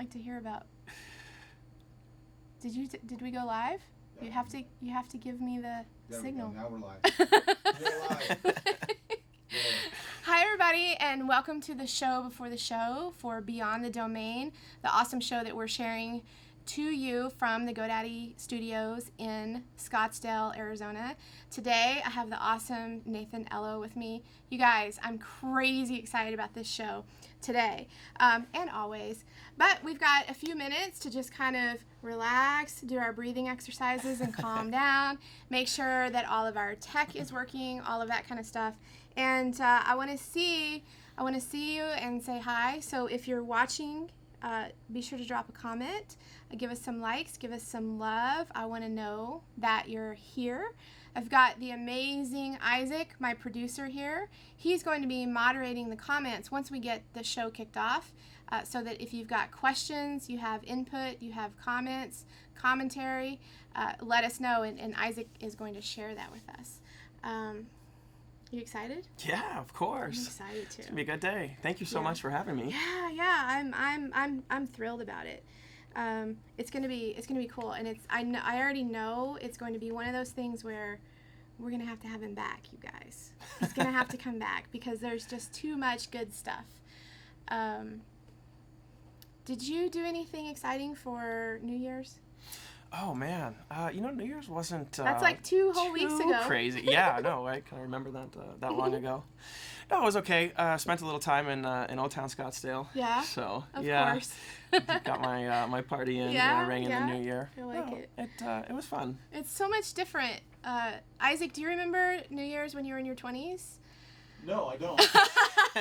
like to hear about. Did we go live? Yeah. You have to give me the signal. Now we're live. We're live. Yeah. Hi everybody, and welcome to the show before the show for Beyond the Domain, the awesome show that we're sharing to you from the GoDaddy studios in Scottsdale, Arizona. Today I have the awesome Nathan Ello with me. You guys, I'm crazy excited about this show today, and always. But we've got a few minutes to just kind of relax, do our breathing exercises and calm down, make sure that all of our tech is working, all of that kind of stuff. And I want to see you and say hi. So if you're watching, be sure to drop a comment, give us some likes, give us some love. I want to know that you're here. I've got the amazing Isaac, my producer here. He's going to be moderating the comments once we get the show kicked off, so that if you've got questions, you have input, you have comments, commentary, let us know, and Isaac is going to share that with us. You excited? Yeah, of course. I'm excited too. It's gonna be a good day. Thank you so much for having me. Yeah. I'm thrilled about it. It's gonna be cool, and I already know it's going to be one of those things where we're gonna have to have him back, you guys. He's gonna have to come back because there's just too much good stuff. Did you do anything exciting for New Year's? Oh man, New Year's wasn't. That's like 2 whole weeks ago. Crazy. Yeah, no, I can remember that long ago. No, it was okay. Spent a little time in Old Town Scottsdale. Yeah. So of course. Got my party in, rang in the New Year. I like it. It was fun. It's so much different. Isaac, do you remember New Year's when you were in your 20s? No, I don't.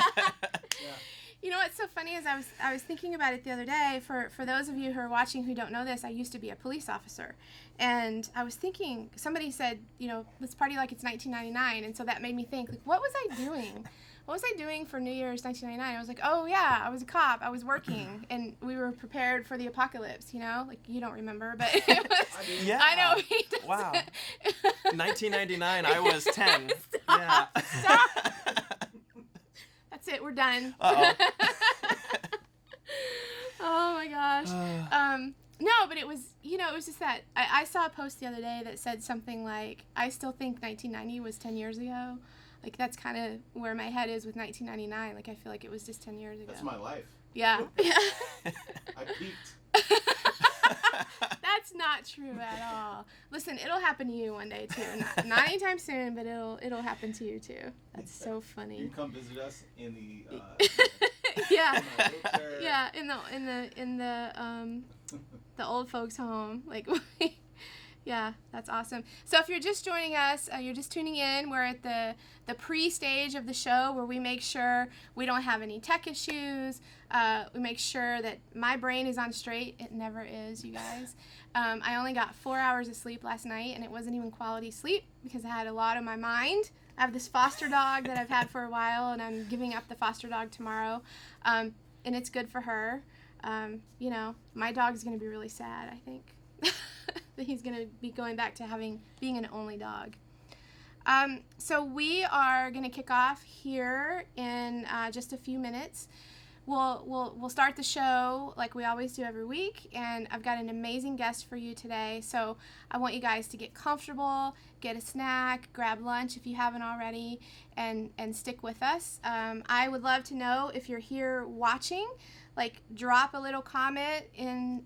Yeah. You know what's so funny is I was thinking about it the other day. For those of you who are watching who don't know this, I used to be a police officer, and I was thinking, somebody said, let's party like it's 1999, and so that made me think, like, what was I doing? What was I doing for New Year's 1999? I was like, oh yeah, I was a cop. I was working, and we were prepared for the apocalypse. Like, you don't remember, but it was. Yeah. I know. He doesn't. Wow. 1999. I was 10. Stop. That's it. We're done. Uh-oh. Oh my gosh. No, but it was just that I saw a post the other day that said something like, I still think 1990 was 10 years ago. Like, that's kind of where my head is with 1999. Like, I feel like it was just 10 years ago. That's my life. Yeah. I peaked. That's not true at all. Listen, it'll happen to you one day too. Not anytime soon, but it'll happen to you too. That's so funny. You come visit us in the yeah, in the old folks home. Like, yeah, that's awesome. So if you're just joining us, you're just tuning in, we're at the pre-stage of the show where we make sure we don't have any tech issues. We make sure that my brain is on straight. It never is, you guys. I only got 4 hours of sleep last night, and it wasn't even quality sleep because I had a lot on my mind. I have this foster dog that I've had for a while, and I'm giving up the foster dog tomorrow, and it's good for her. My dog's going to be really sad, I think. That he's going to be going back to being an only dog. So we are going to kick off here in just a few minutes. We'll start the show like we always do every week, and I've got an amazing guest for you today. So I want you guys to get comfortable, get a snack, grab lunch if you haven't already, and stick with us. I would love to know if you're here watching. Like, drop a little comment in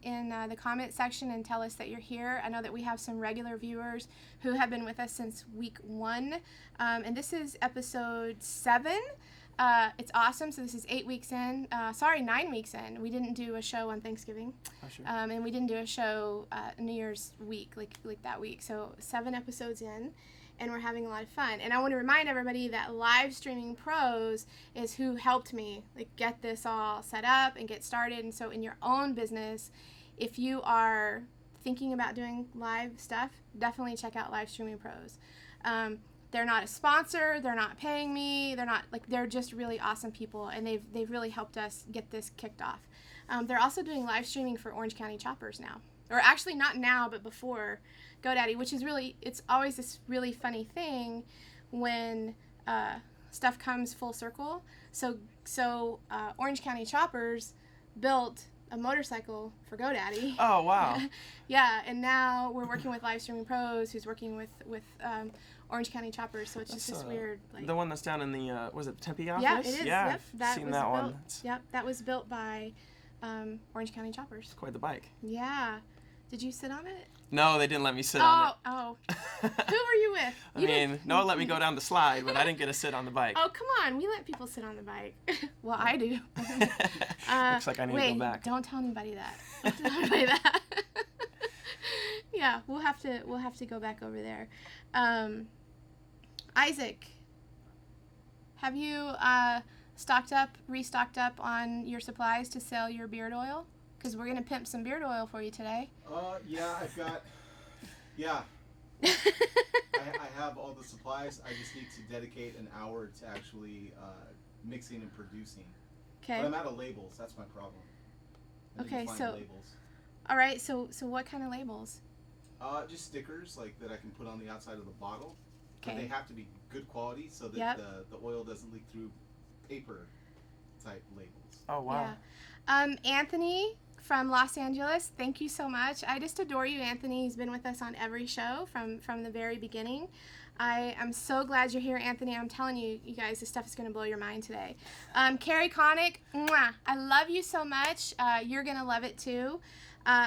the comment section and tell us that you're here. I know that we have some regular viewers who have been with us since week 1, and this is episode 7. It's awesome. So this is 9 weeks in. We didn't do a show on Thanksgiving. Oh, sure. And we didn't do a show New Year's week, like that week. So 7 episodes in, and we're having a lot of fun. And I want to remind everybody that Live Streaming Pros is who helped me get this all set up and get started. And so in your own business, if you are thinking about doing live stuff, definitely check out Live Streaming Pros. They're not a sponsor, they're not paying me, they're just really awesome people, and they've really helped us get this kicked off. They're also doing live streaming for Orange County choppers now. Or actually not now, but before GoDaddy, which is it's always this really funny thing when stuff comes full circle. So Orange County choppers built a motorcycle for GoDaddy. Oh, wow. Yeah, and now we're working with Live Streaming Pros, who's working with Orange County Choppers, so it's just this weird, like... The one that's down in the, was it Tempe office? Yeah, it is. Yeah, Yep, I've seen that one. Yep, that was built by Orange County Choppers. It's quite the bike. Yeah. Did you sit on it? No, they didn't let me sit on it. Oh. Who were you with? I mean, Noah let me go down the slide, but I didn't get to sit on the bike. Oh, come on. We let people sit on the bike. Well, I do. Looks like I need to go back. Don't tell anybody that. Don't tell anybody that. Yeah, we'll have to go back over there. Isaac, have you restocked up on your supplies to sell your beard oil? Because we're going to pimp some beard oil for you today. Yeah, I've got, yeah. I have all the supplies. I just need to dedicate an hour to actually mixing and producing. Okay. But I'm out of labels. That's my problem. I need to find labels. All right, so what kind of labels? Just stickers like that I can put on the outside of the bottle. Okay. But they have to be good quality so that the oil doesn't leak through paper type labels. Oh, wow. Yeah. Anthony from Los Angeles, thank you so much. I just adore you, Anthony. He's been with us on every show from the very beginning. I am so glad you're here, Anthony. I'm telling you, you guys, this stuff is going to blow your mind today. Carrie Connick, mwah, I love you so much. You're going to love it too.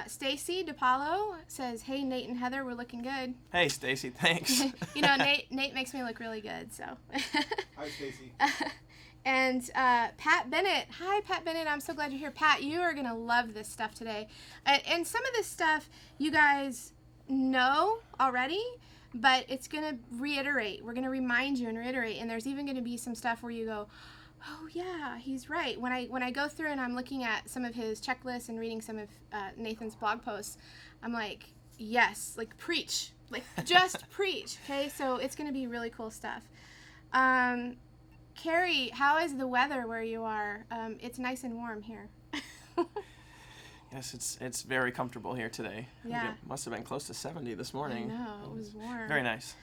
Stacy DePaulo says, hey, Nate and Heather, we're looking good. Hey, Stacy, thanks. You know, Nate makes me look really good, so. Hi, Stacy. And Pat Bennett. Hi, Pat Bennett. I'm so glad you're here. Pat, you are going to love this stuff today. And some of this stuff you guys know already, but it's going to reiterate. We're going to remind you and reiterate. And there's even going to be some stuff where you go, oh, yeah, he's right. When I go through and I'm looking at some of his checklists and reading some of Nathan's blog posts, I'm like, yes, like preach. Like, just preach. Okay, so it's going to be really cool stuff. Carrie, how is the weather where you are? It's nice and warm here. Yes, it's very comfortable here today. Yeah. It must have been close to 70 this morning. I know, it was warm. Very nice.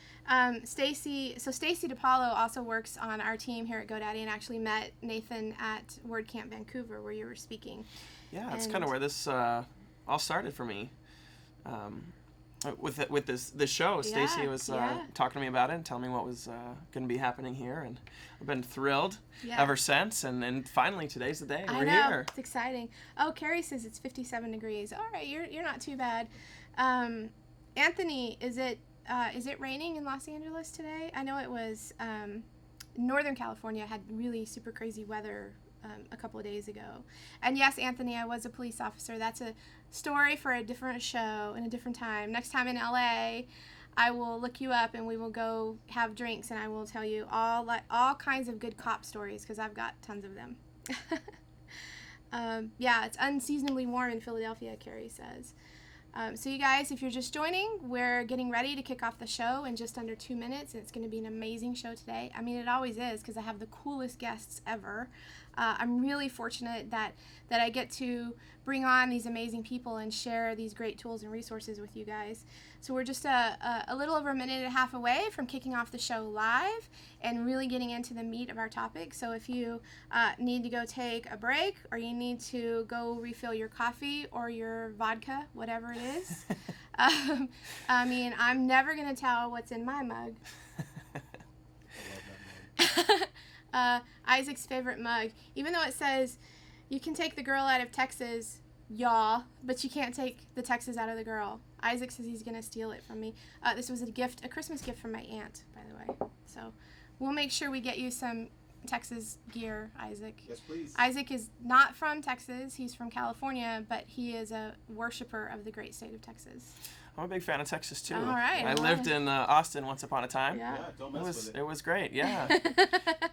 Stacy DePaulo also works on our team here at GoDaddy and actually met Nathan at WordCamp Vancouver where you were speaking. Yeah, that's kind of where this all started for me. With this show, Stacy was talking to me about it and telling me what was going to be happening here, and I've been thrilled ever since. And finally, today's the day. We're here. It's exciting. Oh, Carrie says it's 57 degrees. All right, you're not too bad. Anthony, is it raining in Los Angeles today? I know it was. Northern California had really super crazy weather a couple of days ago. And yes, Anthony, I was a police officer. That's a story for a different show and a different time. Next time in LA, I will look you up and we will go have drinks and I will tell you all kinds of good cop stories because I've got tons of them. Yeah, it's unseasonably warm in Philadelphia, Carrie says. So you guys, if you're just joining, we're getting ready to kick off the show in just under 2 minutes. And it's going to be an amazing show today. I mean, it always is because I have the coolest guests ever. I'm really fortunate that I get to bring on these amazing people and share these great tools and resources with you guys. So we're just a little over a minute and a half away from kicking off the show live and really getting into the meat of our topic. So if you need to go take a break or you need to go refill your coffee or your vodka, whatever it is, I mean, I'm never going to tell what's in my mug. Isaac's favorite mug, even though it says you can take the girl out of Texas, y'all, but you can't take the Texas out of the girl. Isaac says he's gonna steal it from me. This was a Christmas gift from my aunt, by the way. So we'll make sure we get you some Texas gear, Isaac. Yes, please. Isaac is not from Texas. He's from California, but he is a worshiper of the great state of Texas. I'm a big fan of Texas, too. All right. I lived in Austin once upon a time. Yeah, don't mess with it. It was great, yeah.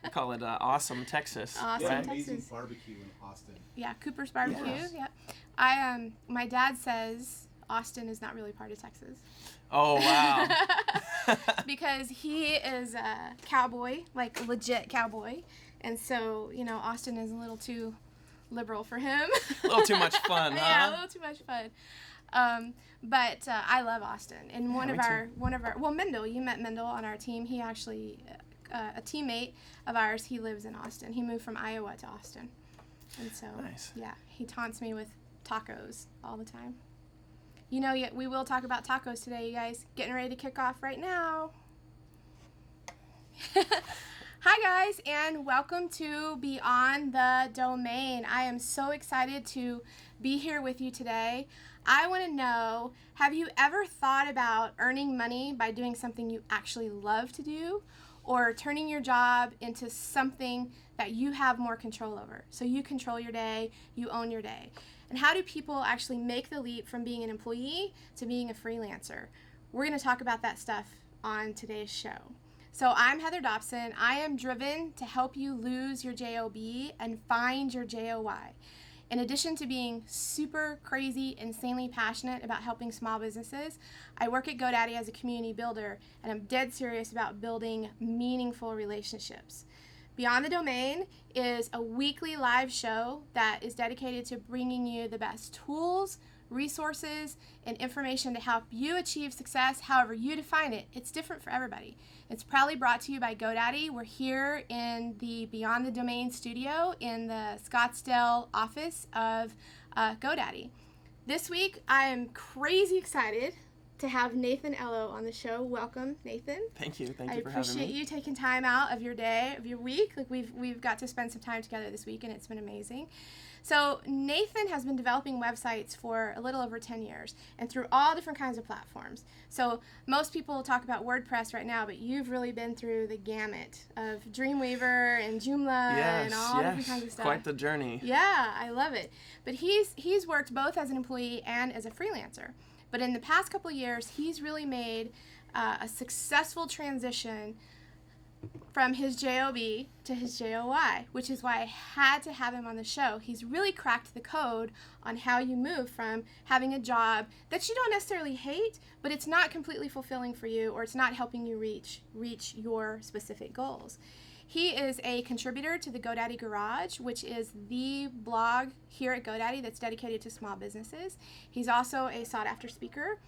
We call it Awesome Texas. Awesome right? Amazing Texas. barbecue in Austin. Yeah, Cooper's Barbecue. Yes. Yeah. My dad says Austin is not really part of Texas. Oh, wow. Because he is a cowboy, like legit cowboy. And so, Austin is a little too liberal for him. A little too much fun, huh? Yeah, a little too much fun. But I love Austin. And one of our, Mendel, you met Mendel on our team. He actually, a teammate of ours, he lives in Austin. He moved from Iowa to Austin. And so, nice. Yeah, he taunts me with tacos all the time. You know, yet we will talk about tacos today, you guys. Getting ready to kick off right now. Hi guys, and welcome to Beyond the Domain. I am so excited to be here with you today. I want to know, have you ever thought about earning money by doing something you actually love to do, or turning your job into something that you have more control over? So you control your day, you own your day. And how do people actually make the leap from being an employee to being a freelancer? We're going to talk about that stuff on today's show. So I'm Heather Dopson. I am driven to help you lose your JOB and find your JOY. In addition to being super crazy, insanely passionate about helping small businesses, I work at GoDaddy as a community builder, and I'm dead serious about building meaningful relationships. Beyond the Domain is a weekly live show that is dedicated to bringing you the best tools, resources, and information to help you achieve success however you define it. It's different for everybody. It's proudly brought to you by GoDaddy. We're here in the Beyond the Domain studio in the Scottsdale office of GoDaddy. This week, I am crazy excited to have Nathan Ello on the show. Welcome, Nathan. Thank you for having me. I appreciate you taking time out of your day, of your week. Like we've got to spend some time together this week, and it's been amazing. So Nathan has been developing websites for a little over 10 years and through all different kinds of platforms. So most people talk about WordPress right now, but you've really been through the gamut of Dreamweaver and Joomla and all different kinds of stuff. Quite the journey. Yeah, I love it. But he's worked both as an employee and as a freelancer. But in the past couple of years, he's really made a successful transition from his JOB to his JOY, which is why I had to have him on the show. He's really cracked the code on how you move from having a job that you don't necessarily hate, but it's not completely fulfilling for you, or it's not helping you reach your specific goals. He is a contributor to the GoDaddy Garage, which is the blog here at GoDaddy that's dedicated to small businesses. He's also a sought-after speaker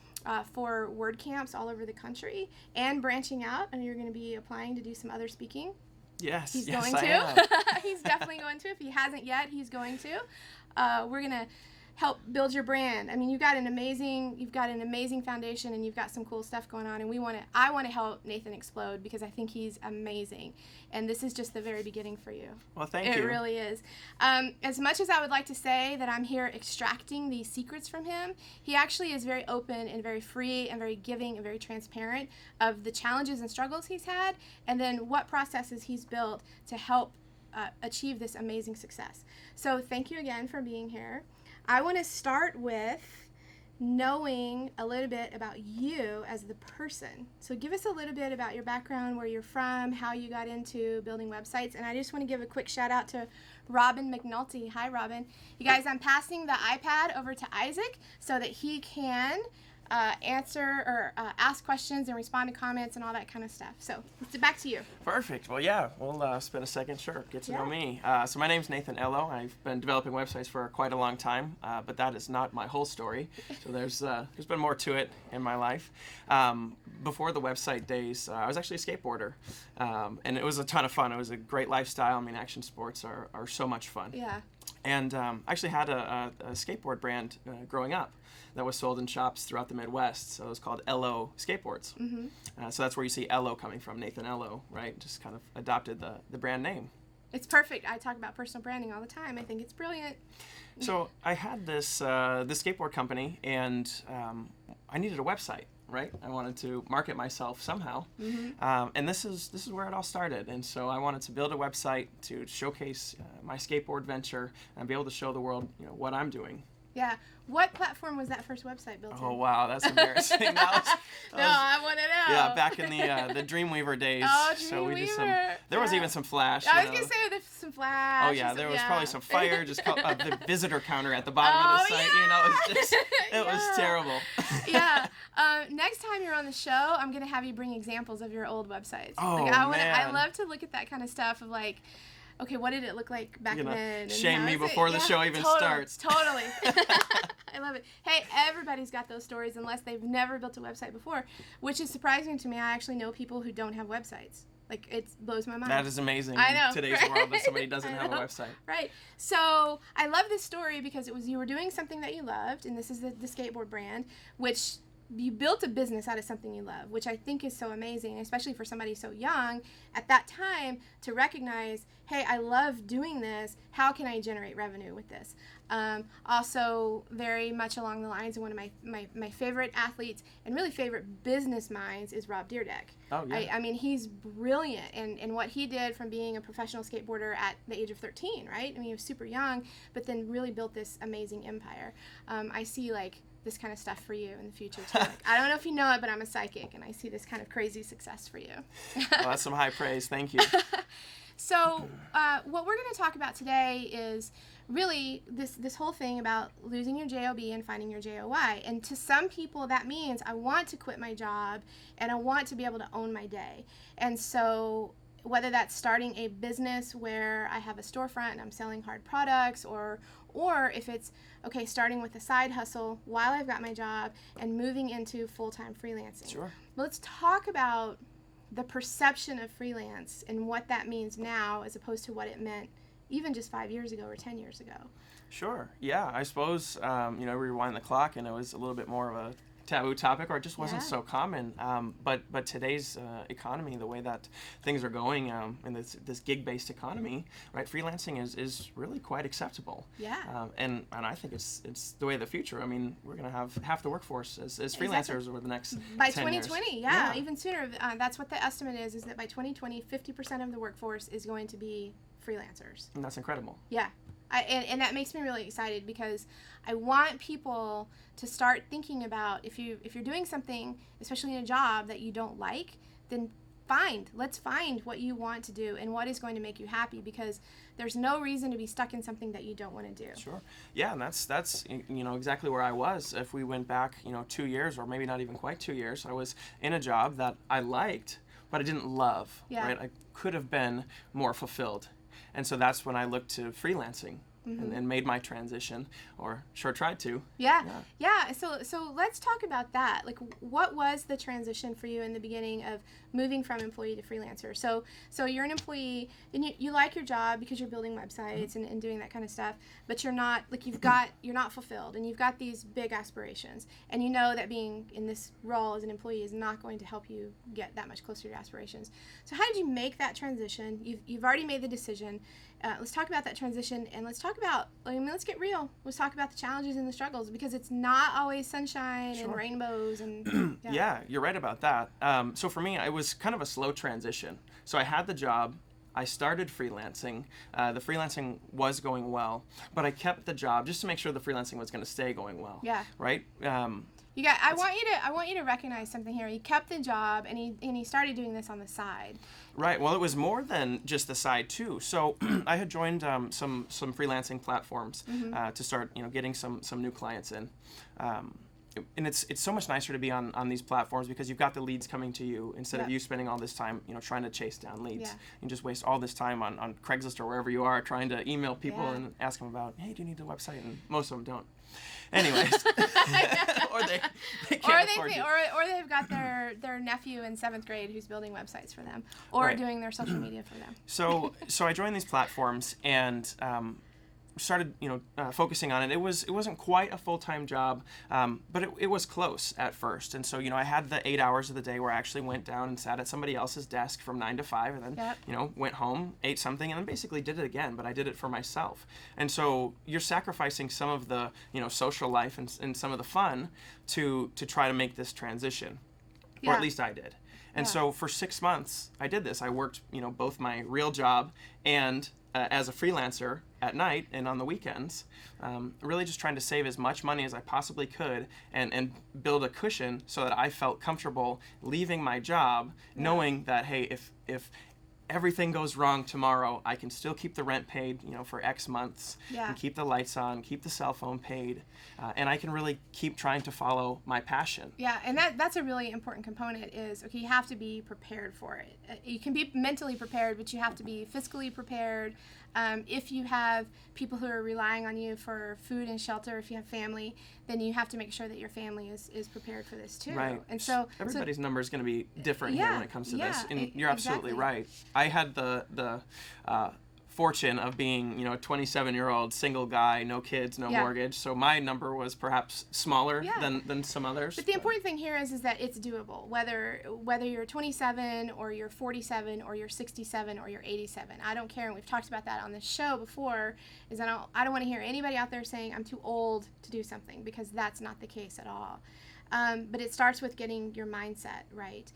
for WordCamps all over the country, and branching out, and you're going to be applying to do some other speaking. Yes, he's yes, going I to. am. He's definitely going to. If he hasn't yet, he's going to. We're going to help build your brand. I mean, you've got an amazing foundation, and you've got some cool stuff going on, and I want to help Nathan explode because I think he's amazing, and this is just the very beginning for you. Well, thank you. It really is. As much as I would like to say that I'm here extracting these secrets from him, he actually is very open and very free and very giving and very transparent of the challenges and struggles he's had, and then what processes he's built to help achieve this amazing success. So thank you again for being here. I want to start with knowing a little bit about you as the person. So give us a little bit about your background, where you're from, how you got into building websites. And I just want to give a quick shout out to Robin McNulty. Hi, Robin. You guys, I'm passing the iPad over to Isaac so that he can answer or ask questions and respond to comments and all that kind of stuff. So back to you. Perfect. Well, yeah, we'll spend a second. Sure, get to know me. So my name's Nathan Ello. I've been developing websites for quite a long time, but that is not my whole story. So there's been more to it in my life. Before the website days, I was actually a skateboarder, and it was a ton of fun. It was a great lifestyle. I mean, action sports are so much fun. Yeah. And I actually had a skateboard brand growing up that was sold in shops throughout the Midwest. So it was called Ello Skateboards. Mm-hmm. So that's where you see Ello coming from, Nathan Ello, right? Just kind of adopted the brand name. It's perfect. I talk about personal branding all the time. I think it's brilliant. So I had this skateboard company, and I needed a website, right? I wanted to market myself somehow. Mm-hmm. And this is where it all started. And so I wanted to build a website to showcase my skateboard venture and be able to show the world, what I'm doing. Yeah. What platform was that first website built Oh, in? wow, that's embarrassing. I want to know. Yeah, back in the Dreamweaver days. Oh, Dreamweaver. So we did there was even some Flash. I was going to say there's some Flash. Oh, yeah, there was probably some fire, just the visitor counter at the bottom of the site. Yeah. It was terrible. Yeah. Next time you're on the show, I'm going to have you bring examples of your old websites. Oh, man. I love to look at that kind of stuff of like, okay, what did it look like back then? And shame me before the show even starts. Totally. I love it. Hey, everybody's got those stories unless they've never built a website before, which is surprising to me. I actually know people who don't have websites. Like, it blows my mind. That is amazing. I know, In today's right? world that somebody doesn't I have a know. website. Right. So I love this story because you were doing something that you loved, and this is the skateboard brand, which you built a business out of something you love, which I think is so amazing, especially for somebody so young at that time to recognize, hey, I love doing this. How can I generate revenue with this? Also, very much along the lines of one of my favorite athletes and really favorite business minds is Rob Dyrdek. Oh, yeah. I mean, he's brilliant in what he did from being a professional skateboarder at the age of 13, right? I mean, he was super young, but then really built this amazing empire. I see, like, this kind of stuff for you in the future too. Like, I don't know if you know it, but I'm a psychic, and I see this kind of crazy success for you. Well, that's some high praise. Thank you. So what we're going to talk about today is really this whole thing about losing your JOB and finding your JOY. And to some people, that means I want to quit my job and I want to be able to own my day. And so whether that's starting a business where I have a storefront and I'm selling hard products, or if it's, okay, starting with a side hustle while I've got my job and moving into full-time freelancing. Sure. Let's talk about the perception of freelance and what that means now as opposed to what it meant even just 5 years ago or 10 years ago. Sure. Yeah. I suppose, rewind the clock and it was a little bit more of a taboo topic, or it just wasn't so common. But today's economy, the way that things are going in this gig-based economy, right? Freelancing is really quite acceptable. Yeah. And I think it's the way of the future. I mean, we're going to have half the workforce as freelancers over the next by 10 years. 2020. Yeah, even sooner. That's what the estimate is that by 2020, 50% of the workforce is going to be freelancers. And that's incredible. Yeah. And that makes me really excited because I want people to start thinking about if you're doing something, especially in a job that you don't like, then let's find what you want to do and what is going to make you happy, because there's no reason to be stuck in something that you don't want to do. Sure. Yeah, and that's exactly where I was. If we went back 2 years, or maybe not even quite 2 years, I was in a job that I liked but I didn't love. Yeah. Right? I could have been more fulfilled. And so that's when I looked to freelancing and made my transition, or sure tried to. Yeah. So let's talk about that. Like, what was the transition for you in the beginning of moving from employee to freelancer? So you're an employee and you like your job because you're building websites and doing that kind of stuff, but you're not you're not fulfilled, and you've got these big aspirations, and you know that being in this role as an employee is not going to help you get that much closer to your aspirations. So how did you make that transition? You've already made the decision. Let's talk about that transition, and let's get real. Let's talk about the challenges and the struggles, because it's not always sunshine and rainbows. And yeah, you're right about that. So for me, it was kind of a slow transition. So I had the job. I started freelancing. The freelancing was going well, but I kept the job just to make sure the freelancing was going to stay going well. Yeah. Right? I want you to recognize something here. He kept the job, and he started doing this on the side. Right. Well, it was more than just the side too. So I had joined some freelancing platforms to start getting some new clients in. And it's so much nicer to be on these platforms because you've got the leads coming to you instead of you spending all this time trying to chase down leads. Yeah. You just waste all this time on Craigslist or wherever you are trying to email people and ask them about, hey, do you need a website? And most of them don't. Anyways, or they can't afford you. Or they've got their nephew in 7th grade who's building websites for them, or doing their social media for them. So I joined these platforms and started focusing on it. It wasn't quite a full-time job, but it was close at first. And so I had the 8 hours of the day where I actually went down and sat at somebody else's desk from 9 to 5, and then went home, ate something, and then basically did it again. But I did it for myself. And so you're sacrificing some of the social life and some of the fun to try to make this transition, or at least I did. And so for 6 months I did this. I worked both my real job and as a freelancer at night and on the weekends, really just trying to save as much money as I possibly could and build a cushion so that I felt comfortable leaving my job, knowing that, hey, if everything goes wrong tomorrow, I can still keep the rent paid, for X months, and keep the lights on, keep the cell phone paid, and I can really keep trying to follow my passion. Yeah, and that's a really important component is, okay, you have to be prepared for it. You can be mentally prepared, but you have to be fiscally prepared, If you have people who are relying on you for food and shelter, if you have family, then you have to make sure that your family is prepared for this too. Right. And so everybody's number is going to be different here when it comes to this. And you're absolutely right. I had the fortune of being, a 27-year-old single guy, no kids, no mortgage. So my number was perhaps smaller than some others. But the important thing here is that it's doable. Whether you're 27 or you're 47 or you're 67 or you're 87. I don't care. And we've talked about that on the show before. Is I don't want to hear anybody out there saying I'm too old to do something, because that's not the case at all. But it starts with getting your mindset right.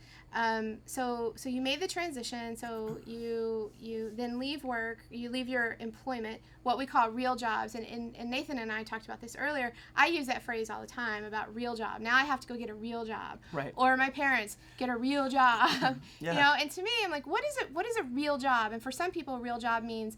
So you made the transition. So you then leave work. You leave your employment, what we call real jobs. And Nathan and I talked about this earlier. I use that phrase all the time about real job. Now I have to go get a real job. Right. Or my parents get a real job. And to me, I'm like, what is a real job? And for some people, a real job means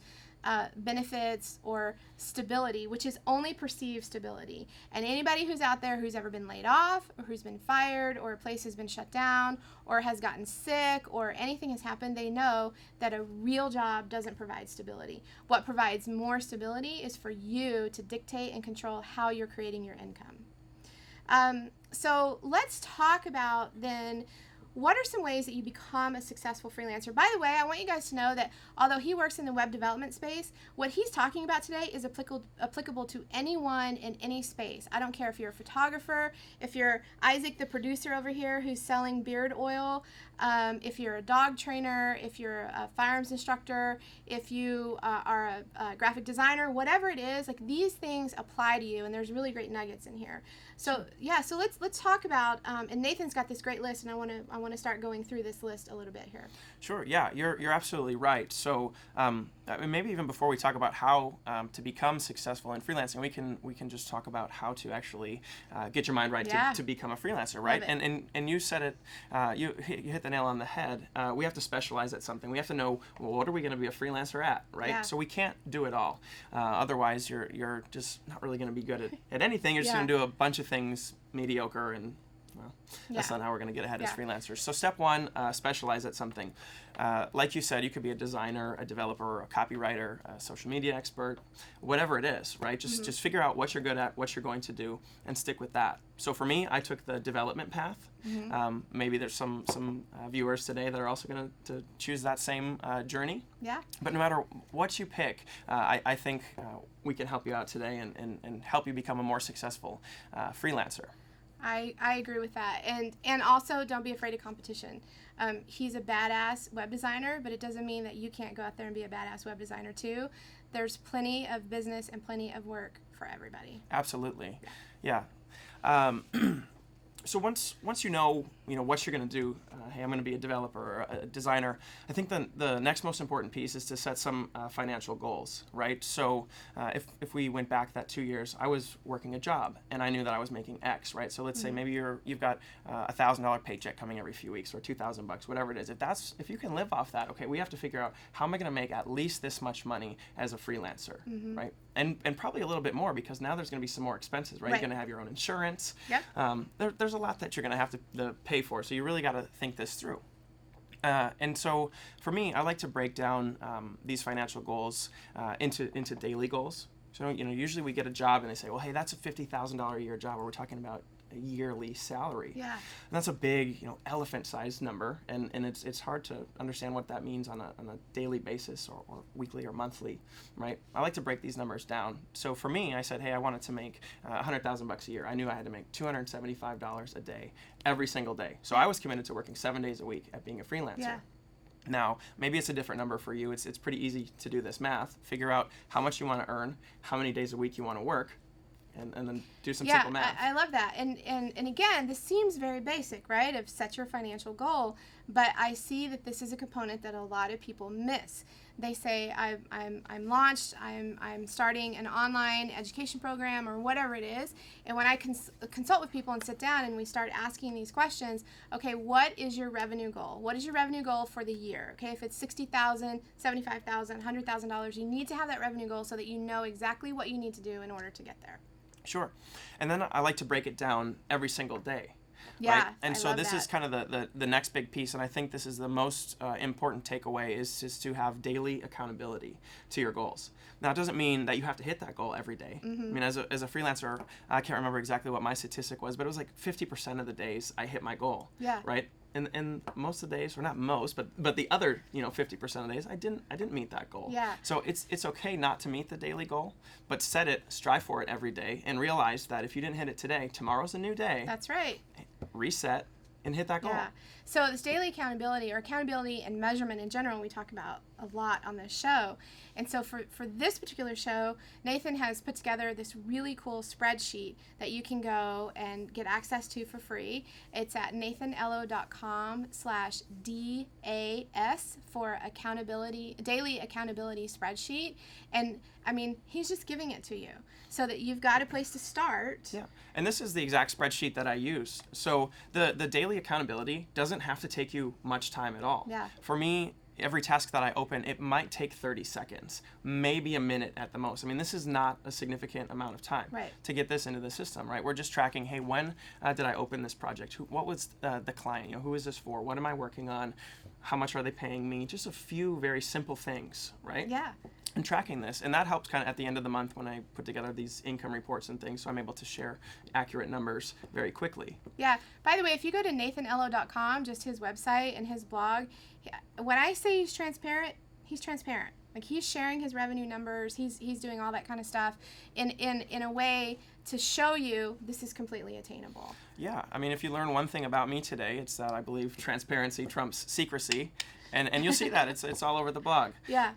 benefits or stability, which is only perceived stability. And anybody who's out there who's ever been laid off or who's been fired or a place has been shut down or has gotten sick or anything has happened, they know that a real job doesn't provide stability. What provides more stability is for you to dictate and control how you're creating your income. So let's talk about then, what are some ways that you become a successful freelancer? By the way, I want you guys to know that although he works in the web development space, what he's talking about today is applicable to anyone in any space. I don't care if you're a photographer, if you're Isaac, the producer over here, who's selling beard oil, if you're a dog trainer, if you're a firearms instructor, if you are a graphic designer, whatever it is, like these things apply to you, and there's really great nuggets in here. So let's talk about, and Nathan's got this great list, and I want to start going through this list a little bit here. Sure. Yeah, you're absolutely right. So maybe even before we talk about how to become successful in freelancing, we can just talk about how to actually get your mind right to become a freelancer, right? And you said it. You hit the nail on the head. We have to specialize at something. We have to know, well, what are we going to be a freelancer at, right? Yeah. So we can't do it all. Otherwise, you're just not really going to be good at anything. You're just going to do a bunch of things mediocre, and well, that's not how we're going to get ahead as freelancers. So step one, specialize at something. Like you said, you could be a designer, a developer, a copywriter, a social media expert, whatever it is, right? Just figure out what you're good at, what you're going to do, and stick with that. So for me, I took the development path. Maybe there's some viewers today that are also going to choose that same journey. Yeah. But no matter what you pick, I think we can help you out today and help you become a more successful freelancer. I agree with that. And also, don't be afraid of competition. He's a badass web designer, but it doesn't mean that you can't go out there and be a badass web designer too. There's plenty of business and plenty of work for everybody. Absolutely. Yeah. So once you know what you're going to do, hey, I'm going to be a developer or a designer, I think the next most important piece is to set some financial goals, right? So if we went back that 2 years, I was working a job and I knew that I was making X, right? So let's say maybe you've got a $1,000 paycheck coming every few weeks, or $2,000, whatever it is. If you can live off that, okay, we have to figure out, how am I going to make at least this much money as a freelancer, right? And probably a little bit more, because now there's going to be some more expenses, right? You're going to have your own insurance. Yep. There's a lot that you're going to have to pay for, so you really got to think this through. And so for me, I like to break down these financial goals into daily goals. So usually we get a job and they say, well, hey, that's a $50,000 a year job, or we're talking about a yearly salary. Yeah. And that's a big, elephant-sized number, and it's hard to understand what that means on a daily basis or weekly or monthly, right? I like to break these numbers down. So for me, I said, hey, I wanted to make $100,000 a year. I knew I had to make $275 a day every single day. So I was committed to working 7 days a week at being a freelancer. Yeah. Now, maybe it's a different number for you. It's pretty easy to do this math. Figure out how much you want to earn, how many days a week you want to work, and then do some simple math. I love that. And again, this seems very basic, right? Of set your financial goal, but I see that this is a component that a lot of people miss. They say, I'm launched, I'm starting an online education program or whatever it is, and when I consult with people and sit down and we start asking these questions, okay, what is your revenue goal? What is your revenue goal for the year? Okay, if it's $60,000, $75,000, $100,000, you need to have that revenue goal so that you know exactly what you need to do in order to get there. Sure. And then I like to break it down every single day. Yeah, right? And I so love this that. is kind of the next big piece, and I think this is the most important takeaway is just to have daily accountability to your goals. Now, it doesn't mean that you have to hit that goal every day. Mm-hmm. I mean, as a freelancer, I can't remember exactly what my statistic was, but it was like 50% of the days I hit my goal, Yeah. right? And most of the days, or not most, but the other 50% of the days, I didn't meet that goal. Yeah. So it's okay not to meet the daily goal, but set it, strive for it every day, and realize that if you didn't hit it today, tomorrow's a new day. That's right. Reset and hit that goal. Yeah. So this daily accountability, or accountability and measurement in general, we talk about a lot on this show. And so for this particular show, Nathan has put together this really cool spreadsheet that you can go and get access to for free. It's at nathanello.com/DAS for daily accountability spreadsheet. And I mean, he's just giving it to you so that you've got a place to start. Yeah, and this is the exact spreadsheet that I use. So the daily accountability doesn't have to take you much time at all. Yeah. For me, every task that I open, it might take 30 seconds, maybe a minute at the most. I mean, this is not a significant amount of time to get this into the system, right? We're just tracking, hey, when did I open this project? What was the client? Who is this for? What am I working on? How much are they paying me? Just a few very simple things, right? Yeah. And tracking this, and that helps kind of at the end of the month when I put together these income reports and things, so I'm able to share accurate numbers very quickly. Yeah. By the way, if you go to nathanello.com, just his website and his blog, when I say he's transparent, he's transparent. Like, he's sharing his revenue numbers, he's doing all that kind of stuff in a way to show you this is completely attainable. Yeah, I mean, if you learn one thing about me today, it's that I believe transparency trumps secrecy. And you'll see that it's all over the blog. Yeah.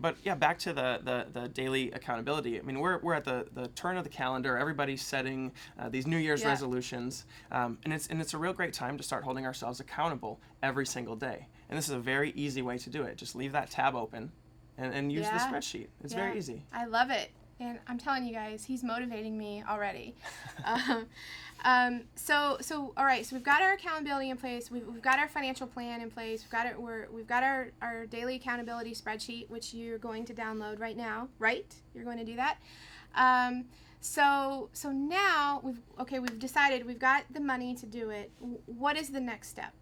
But yeah, back to the daily accountability. I mean, we're at the turn of the calendar. Everybody's setting these New Year's resolutions, and it's a real great time to start holding ourselves accountable every single day. And this is a very easy way to do it. Just leave that tab open, and use the spreadsheet. It's very easy. I love it. And I'm telling you guys, he's motivating me already. So all right. So we've got our accountability in place. We've got our financial plan in place. We've got our daily accountability spreadsheet, which you're going to download right now. Right? You're going to do that. So now we've decided we've got the money to do it. What is the next step?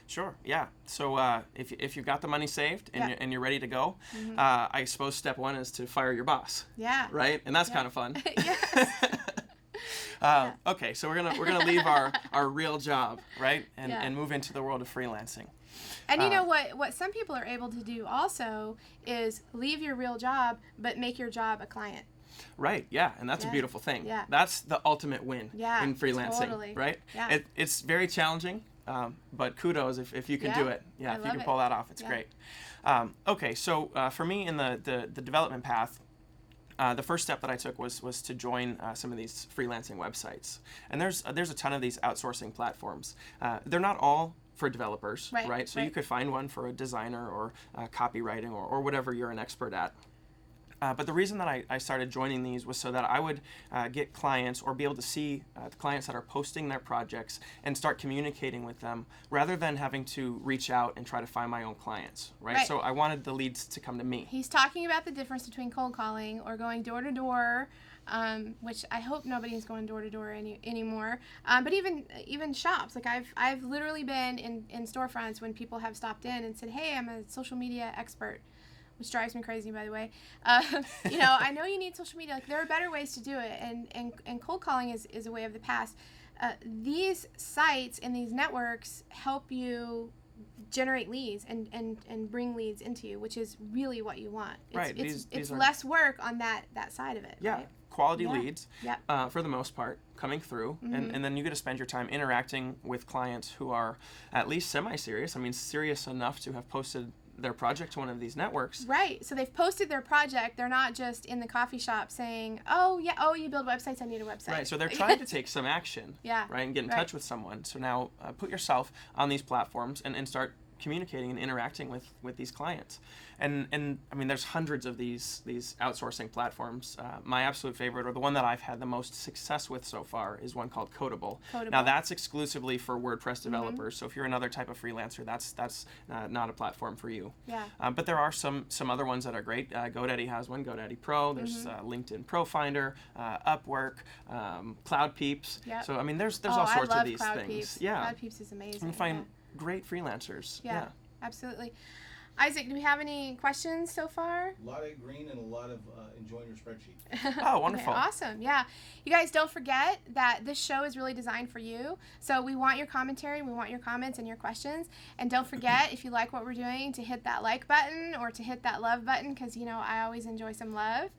Sure. Yeah. So if you've got the money saved and you're ready to go, Mm-hmm. I suppose step one is to fire your boss. Yeah. Right. And that's kind of fun. Yes. Okay. So we're gonna leave our real job, right, and move into the world of freelancing. And you know what some people are able to do also is leave your real job but make your job a client. Right, yeah, and that's a beautiful thing. Yeah. That's the ultimate win in freelancing, totally. right? Yeah. It's very challenging, but kudos if you can do it. Yeah, if you can pull that off, it's great. Okay, so for me in the development path, the first step that I took was to join some of these freelancing websites. And there's a ton of these outsourcing platforms. They're not all for developers, right? So you could find one for a designer or copywriting or whatever you're an expert at. But the reason that I started joining these was so that I would get clients or be able to see the clients that are posting their projects and start communicating with them rather than having to reach out and try to find my own clients, right? So I wanted the leads to come to me. He's talking about the difference between cold calling or going door to door, which I hope nobody's going door to door anymore. But even shops, like I've literally been in storefronts when people have stopped in and said, "Hey, I'm a social media expert." Which drives me crazy, by the way. I know you need social media. Like, there are better ways to do it, and cold calling is a way of the past. These sites and these networks help you generate leads and bring leads into you, which is really what you want. It's less work on that side of it. Yeah, right? quality leads for the most part coming through, and then you get to spend your time interacting with clients who are at least semi-serious. I mean, serious enough to have posted their project to one of these networks. Right. So they've posted their project. They're not just in the coffee shop saying, "Oh yeah, you build websites. I need a website." Right. So they're trying to take some action. Yeah. Right. And get in touch with someone. So now put yourself on these platforms and start communicating and interacting with these clients. And I mean, there's hundreds of these outsourcing platforms. My absolute favorite, or the one that I've had the most success with so far, is one called Codeable. Now that's exclusively for WordPress developers. So if you're another type of freelancer, that's not a platform for you. Yeah. But there are some other ones that are great. GoDaddy has one, GoDaddy Pro. There's LinkedIn Pro Finder, Upwork, Cloud Peeps. Yep. So I mean, there's all sorts of these Cloud things. Peeps. Yeah. Cloud Peeps is amazing. You can find great freelancers. Yeah, absolutely. Isaac, do we have any questions so far? A lot of green and a lot of enjoying your spreadsheet. Oh, wonderful. Okay, awesome. Yeah. You guys don't forget that this show is really designed for you. So we want your commentary, we want your comments and your questions. And don't forget, if you like what we're doing, to hit that like button or to hit that love button, because, I always enjoy some love.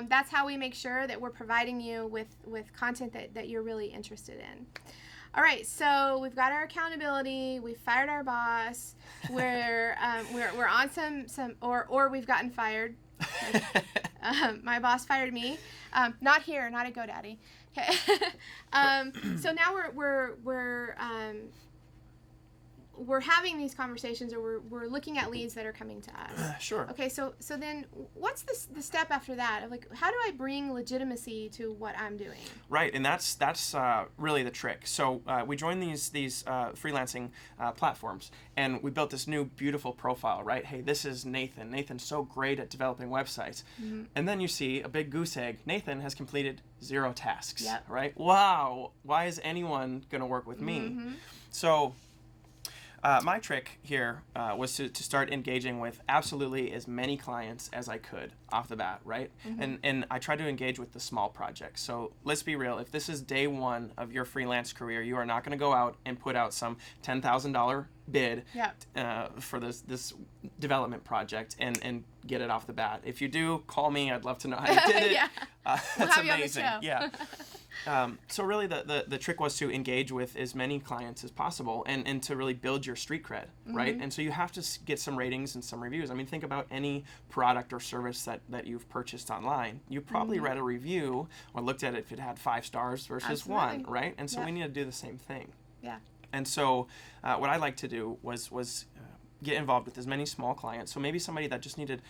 That's how we make sure that we're providing you with content that you're really interested in. All right, so we've got our accountability. We've fired our boss. We're on some or we've gotten fired. My boss fired me. Not here, not at GoDaddy. Okay. So now we're having these conversations, or we're looking at leads that are coming to us. Sure. Okay, so then what's the step after that? Of how do I bring legitimacy to what I'm doing? Right, and that's really the trick. So we joined these freelancing platforms, and we built this new beautiful profile, right? Hey, this is Nathan. Nathan's so great at developing websites. Mm-hmm. And then you see a big goose egg. Nathan has completed 0 tasks, right? Wow, why is anyone going to work with me? Mm-hmm. So my trick here was to start engaging with absolutely as many clients as I could off the bat, right? Mm-hmm. And I tried to engage with the small projects. So let's be real. If this is day one of your freelance career, you are not going to go out and put out some $10,000 bid for this development project and get it off the bat. If you do, call me. I'd love to know how you did it. That's amazing. Yeah. So really the trick was to engage with as many clients as possible and to really build your street cred, right? And so you have to get some ratings and some reviews. I mean, think about any product or service that you've purchased online. You probably read a review or looked at it if it had 5 stars versus 1, right? And so we need to do the same thing. Yeah. And so what I like to do was get involved with as many small clients. So maybe somebody that just needed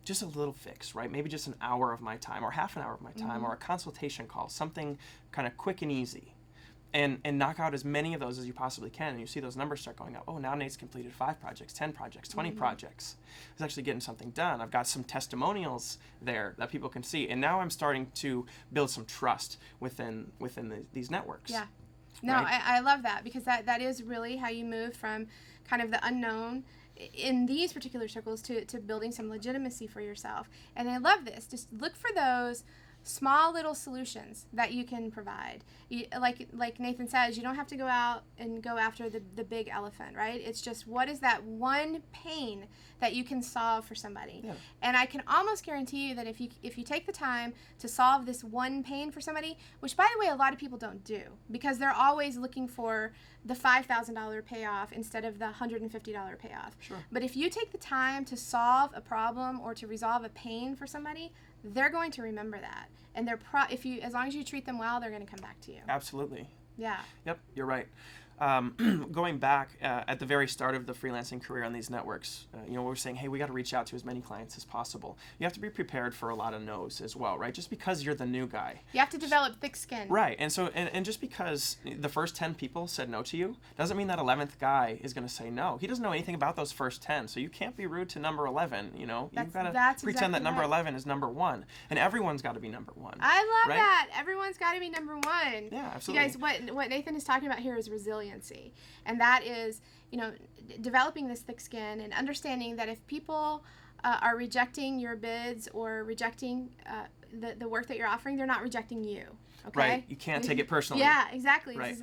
just a little fix, right? Maybe just an hour of my time or half an hour of my time or a consultation call, something kind of quick and easy. And knock out as many of those as you possibly can. And you see those numbers start going up. Oh, now Nate's completed 5 projects, 10 projects, 20 projects. He's actually getting something done. I've got some testimonials there that people can see. And now I'm starting to build some trust within these networks. Yeah. No, right? I love that, because that is really how you move from kind of the unknown in these particular circles to building some legitimacy for yourself. And I love this. Just look for those small little solutions that you can provide. Like Nathan says, you don't have to go out and go after the big elephant, right? It's just, what is that one pain that you can solve for somebody? Yeah. And I can almost guarantee you that if you take the time to solve this one pain for somebody, which by the way a lot of people don't do, because they're always looking for the $5,000 payoff instead of the $150 payoff. Sure. But if you take the time to solve a problem or to resolve a pain for somebody, they're going to remember that, and as long as you treat them well, they're going to come back to you. Absolutely. Yeah. Yep, you're right. Going back at the very start of the freelancing career on these networks, we were saying, hey, we got to reach out to as many clients as possible. You have to be prepared for a lot of no's as well, right? Just because you're the new guy. You have to develop thick skin. Right, and so and just because the first 10 people said no to you, doesn't mean that 11th guy is going to say no. He doesn't know anything about those first 10, so you can't be rude to number 11. You've got to pretend that number 11 is number 1, and everyone's got to be number 1. I love right? that. Everyone's got to be number 1. Yeah, absolutely. You guys, what Nathan is talking about here is resiliency. And that is, developing this thick skin and understanding that if people are rejecting your bids or rejecting the work that you're offering, they're not rejecting you. Okay? Right. You can't take it personally. Yeah, exactly. Right.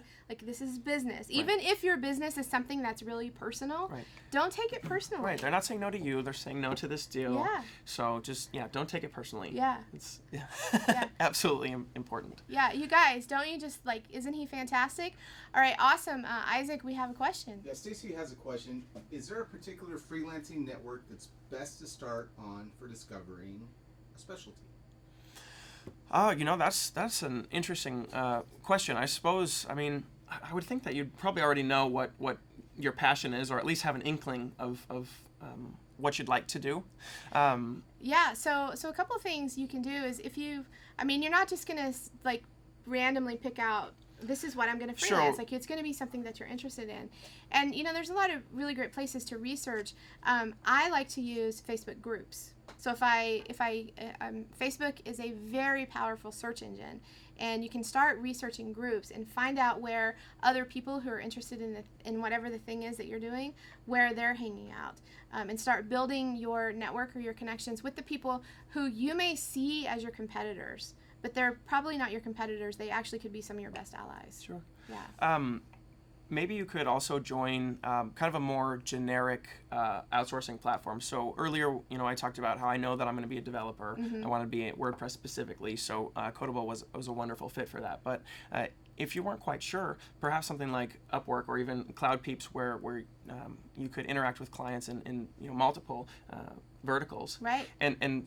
This is business. Even if your business is something that's really personal, don't take it personally. Right. They're not saying no to you. They're saying no to this deal. Yeah. So just, don't take it personally. Yeah. It's absolutely important. Yeah. You guys, don't you just isn't he fantastic? All right. Awesome. Isaac, we have a question. Yeah, Stacy has a question. Is there a particular freelancing network that's best to start on for discovering a specialty? That's an interesting question. I suppose, I would think that you'd probably already know what your passion is, or at least have an inkling of what you'd like to do. Yeah, so a couple of things you can do is you're not just going to like randomly pick out, this is what I'm going to freelance. Sure. Like, it's going to be something that you're interested in. And, there's a lot of really great places to research. I like to use Facebook groups. So Facebook is a very powerful search engine, and you can start researching groups and find out where other people who are interested in whatever the thing is that you're doing, where they're hanging out, and start building your network or your connections with the people who you may see as your competitors, but they're probably not your competitors. They actually could be some of your best allies. Sure. Yeah. Maybe you could also join kind of a more generic outsourcing platform. So earlier, I talked about how I know that I'm going to be a developer. I want to be at WordPress specifically. So Codable was a wonderful fit for that. But if you weren't quite sure, perhaps something like Upwork or even Cloud Peeps, where you could interact with clients in multiple verticals. Right. And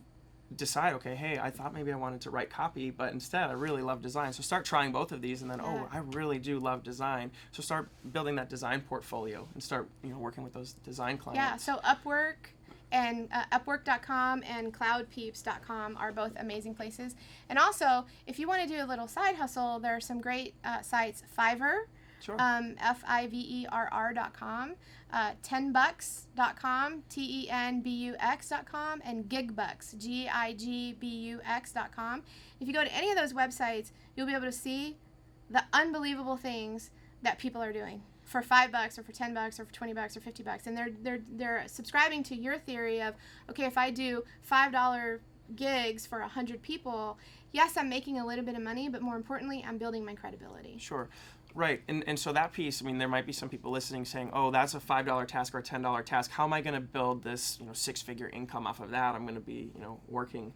decide, okay, hey, I thought maybe I wanted to write copy, but instead I really love design. So start trying both of these, and then, I really do love design. So start building that design portfolio and start, working with those design clients. Yeah, so Upwork and Upwork.com and CloudPeeps.com are both amazing places. And also, if you want to do a little side hustle, there are some great sites. Fiverr, Sure. Fiverr.com, tenbucks.com, tenbux.com, and Gigbucks, gigbux.com. If you go to any of those websites, you'll be able to see the unbelievable things that people are doing for $5 or for $10 or for $20 or $50, and they're subscribing to your theory of, okay, if I do $5 gigs for 100 people, yes, I'm making a little bit of money, but more importantly, I'm building my credibility. Sure. Right, and so that piece, there might be some people listening saying, oh, that's a $5 task or a $10 task. How am I going to build this, six-figure income off of that? I'm going to be, working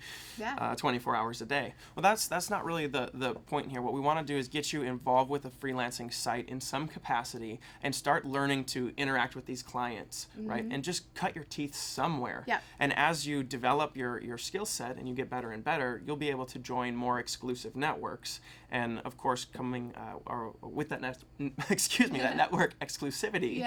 24 hours a day. Well, that's not really the point here. What we want to do is get you involved with a freelancing site in some capacity and start learning to interact with these clients, right? And just cut your teeth somewhere. Yeah. And as you develop your skill set and you get better and better, you'll be able to join more exclusive networks. And of course, coming with that that network exclusivity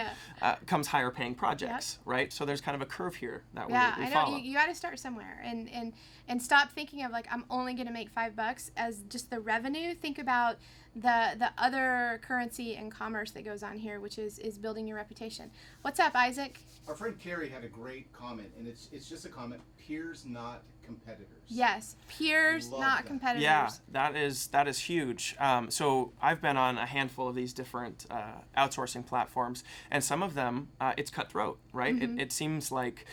comes higher paying projects, right? So there's kind of a curve here that we follow. You got to start somewhere and stop thinking of like, I'm only going to make $5 as just the revenue. Think about the other currency and commerce that goes on here, which is building your reputation. What's up, Isaac? Our friend Carrie had a great comment, and it's just a comment: peers, not competitors. Yes, peers, not competitors. Yeah, that is huge. So I've been on a handful of these different outsourcing platforms, and some of them it's cutthroat, right? It seems like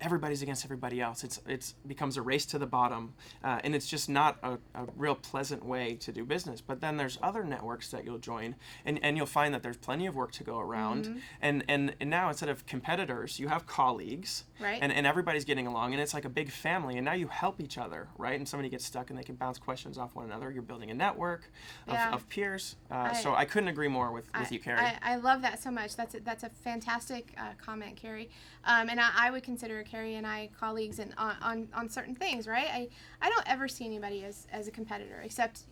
everybody's against everybody else. It's becomes a race to the bottom, and it's just not a real pleasant way to do business. But then there's other networks that you'll join, and you'll find that there's plenty of work to go around. And now instead of competitors, you have colleagues, right? And everybody's getting along, and it's like a big family. And now you help each other, right? And somebody gets stuck and they can bounce questions off one another. You're building a network of peers. So I couldn't agree more with you, Carrie. I love that so much. That's a fantastic comment, Carrie. And I would consider Carrie and I colleagues on certain things, right? I don't ever see anybody as a competitor, except,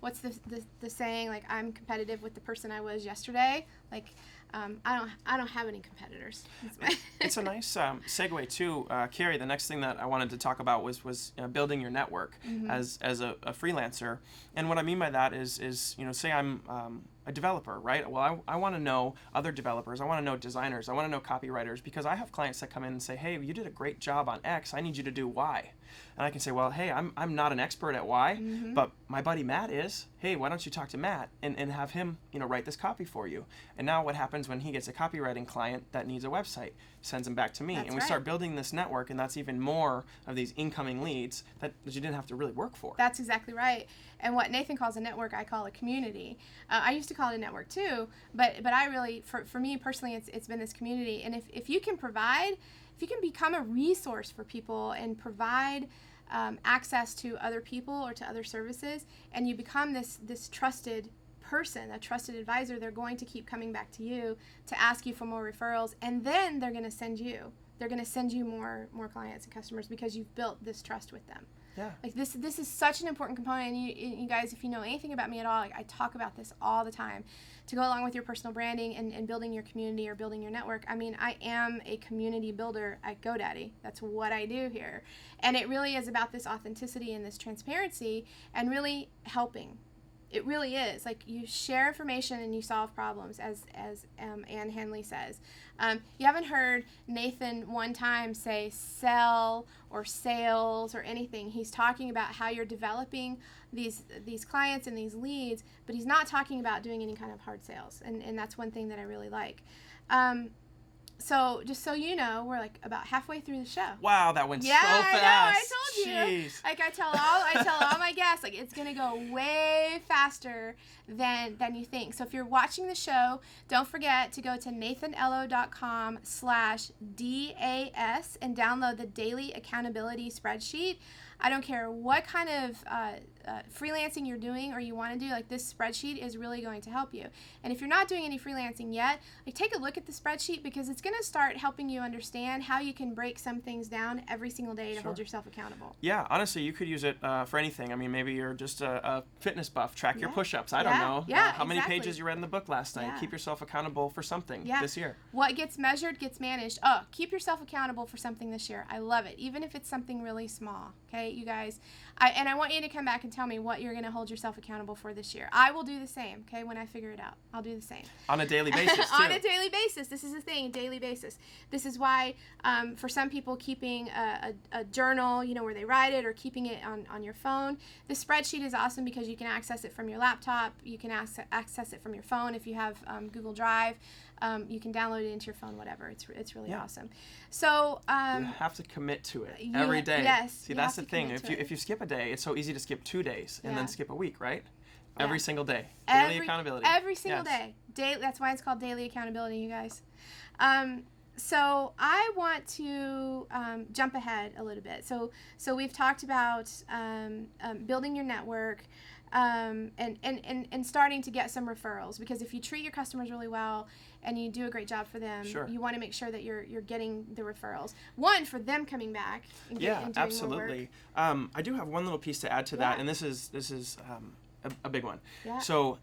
what's the saying, like, I'm competitive with the person I was yesterday. Like, I don't have any competitors. It's a nice segue too, Carrie. The next thing that I wanted to talk about was building your network as a freelancer. And what I mean by that is say I'm a developer, right? Well, I want to know other developers. I want to know designers. I want to know copywriters, because I have clients that come in and say, hey, you did a great job on X. I need you to do Y. And I can say, well, hey, I'm not an expert at Y, but my buddy Matt is. Hey, why don't you talk to Matt and have him, write this copy for you? And now what happens when he gets a copywriting client that needs a website? Sends them back to me. That's and we start building this network, and that's even more of these incoming leads that you didn't have to really work for. That's exactly right. And what Nathan calls a network, I call a community. I used to call it a network too, but I really, for me personally, it's been this community. And if you can become a resource for people and provide access to other people or to other services, and you become this trusted person, a trusted advisor, they're going to keep coming back to you to ask you for more referrals, and then they're going to send you more clients and customers because you've built this trust with them. Yeah. Like this is such an important component. And you guys, if you know anything about me at all, like I talk about this all the time. To go along with your personal branding and building your community or building your network. I mean, I am a community builder at GoDaddy. That's what I do here. And it really is about this authenticity and this transparency and really helping. It really is. Like, you share information and you solve problems, as Ann Henley says. You haven't heard Nathan one time say sell or sales or anything. He's talking about how you're developing these clients and these leads, but he's not talking about doing any kind of hard sales. And that's one thing that I really like. So just so you know, we're like about halfway through the show. Wow, that went so fast. I told you. Jeez. Like I tell all my guests, like it's gonna go way faster than you think. So if you're watching the show, don't forget to go to nathanello.com/DAS and download the daily accountability spreadsheet. I don't care what kind of freelancing you're doing or you want to do, like this spreadsheet is really going to help you. And if you're not doing any freelancing yet, like take a look at the spreadsheet because it's going to start helping you understand how you can break some things down every single day to hold yourself accountable. Yeah, honestly, you could use it for anything. I mean, maybe you're just a fitness buff. Track your push-ups. I don't know. Yeah, how many pages you read in the book last night. Yeah. Keep yourself accountable for something this year. What gets measured gets managed. Oh, keep yourself accountable for something this year. I love it. Even if it's something really small. Okay, you guys. I want you to come back and tell me what you're going to hold yourself accountable for this year. I will do the same, okay, when I figure it out. I'll do the same. On a daily basis, too. On a daily basis. This is the thing, daily basis. This is why, for some people, keeping a journal, where they write it, or keeping it on your phone. The spreadsheet is awesome because you can access it from your laptop. You can access it from your phone if you have Google Drive. You can download it into your phone, whatever. It's really awesome. So you have to commit to it every day. Yes. See, that's the thing. If you skip a day, it's so easy to skip 2 days and then skip a week, right? Every single day. Daily accountability. Every single day. That's why it's called daily accountability, you guys. So I want to jump ahead a little bit. So we've talked about building your network. And starting to get some referrals, because if you treat your customers really well and you do a great job for them, you want to make sure that you're getting the referrals. One, for them coming back and doing absolutely. more work. I do have one little piece to add to that, and this is a big one. Yeah. So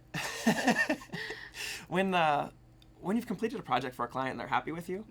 when you've completed a project for a client and they're happy with you,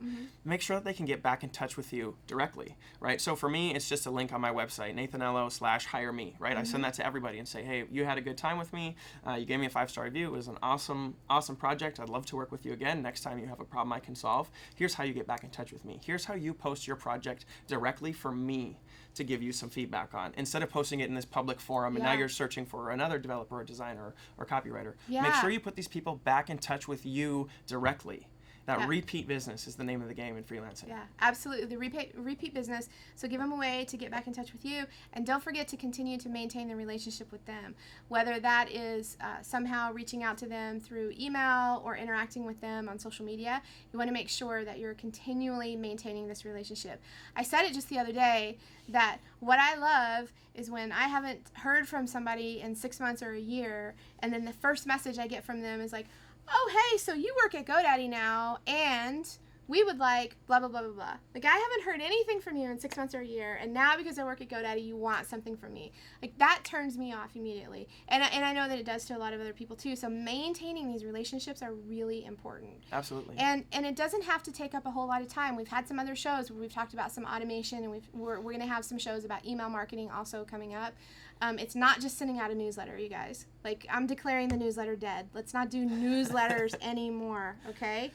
make sure that they can get back in touch with you directly, right? So for me, it's just a link on my website, nathanello.com/hire me, right? I send that to everybody and say, hey, you had a good time with me. You gave me a 5-star review. It was an awesome project. I'd love to work with you again. Next time you have a problem I can solve, here's how you get back in touch with me. Here's how you post your project directly for me to give you some feedback on, instead of posting it in this public forum and now you're searching for another developer or designer or copywriter. Make sure you put these people back in touch with you directly. That repeat business is the name of the game in freelancing. Yeah, absolutely. The repeat business. So give them a way to get back in touch with you. And don't forget to continue to maintain the relationship with them. Whether that is somehow reaching out to them through email or interacting with them on social media, you want to make sure that you're continually maintaining this relationship. I said it just the other day that what I love is when I haven't heard from somebody in 6 months or a year, and then the first message I get from them is like, oh, hey, so you work at GoDaddy now, and we would like blah, blah, blah, blah, blah. Like, I haven't heard anything from you in 6 months or a year, and now because I work at GoDaddy, you want something from me. Like, that turns me off immediately. And I know that it does to a lot of other people, too. So maintaining these relationships are really important. Absolutely. And it doesn't have to take up a whole lot of time. We've had some other shows where we've talked about some automation, and we're going to have some shows about email marketing also coming up. It's not just sending out a newsletter, you guys. Like, I'm declaring the newsletter dead. Let's not do newsletters anymore, okay?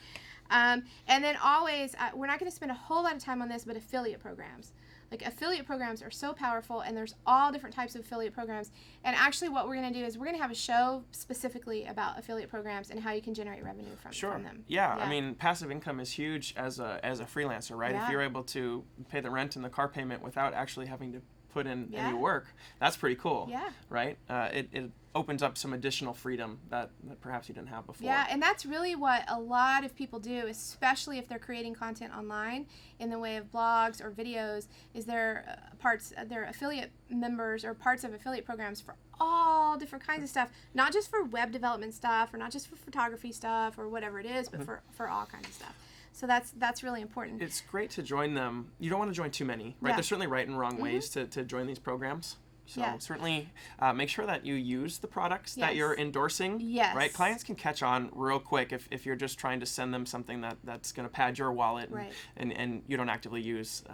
And then always, we're not going to spend a whole lot of time on this, but affiliate programs. Like, affiliate programs are so powerful, and there's all different types of affiliate programs. And actually what we're going to do is we're going to have a show specifically about affiliate programs and how you can generate revenue from them. Yeah, I mean, passive income is huge as a freelancer, right? If you're able to pay the rent and the car payment without actually having to put in any work, that's pretty cool. Right? It opens up some additional freedom that perhaps you didn't have before. Yeah, and that's really what a lot of people do, especially if they're creating content online in the way of blogs or videos, is they're affiliate members or parts of affiliate programs for all different kinds of stuff, not just for web development stuff or not just for photography stuff or whatever it is, but for all kinds of stuff. So that's really important. It's great to join them. You don't want to join too many, right? Yeah. There's certainly right and wrong ways to join these programs. So Yeah. certainly make sure that you use the products that Yes. you're endorsing. Yes. Right? Clients can catch on real quick if you're just trying to send them something that's going to pad your wallet Right. and you don't actively use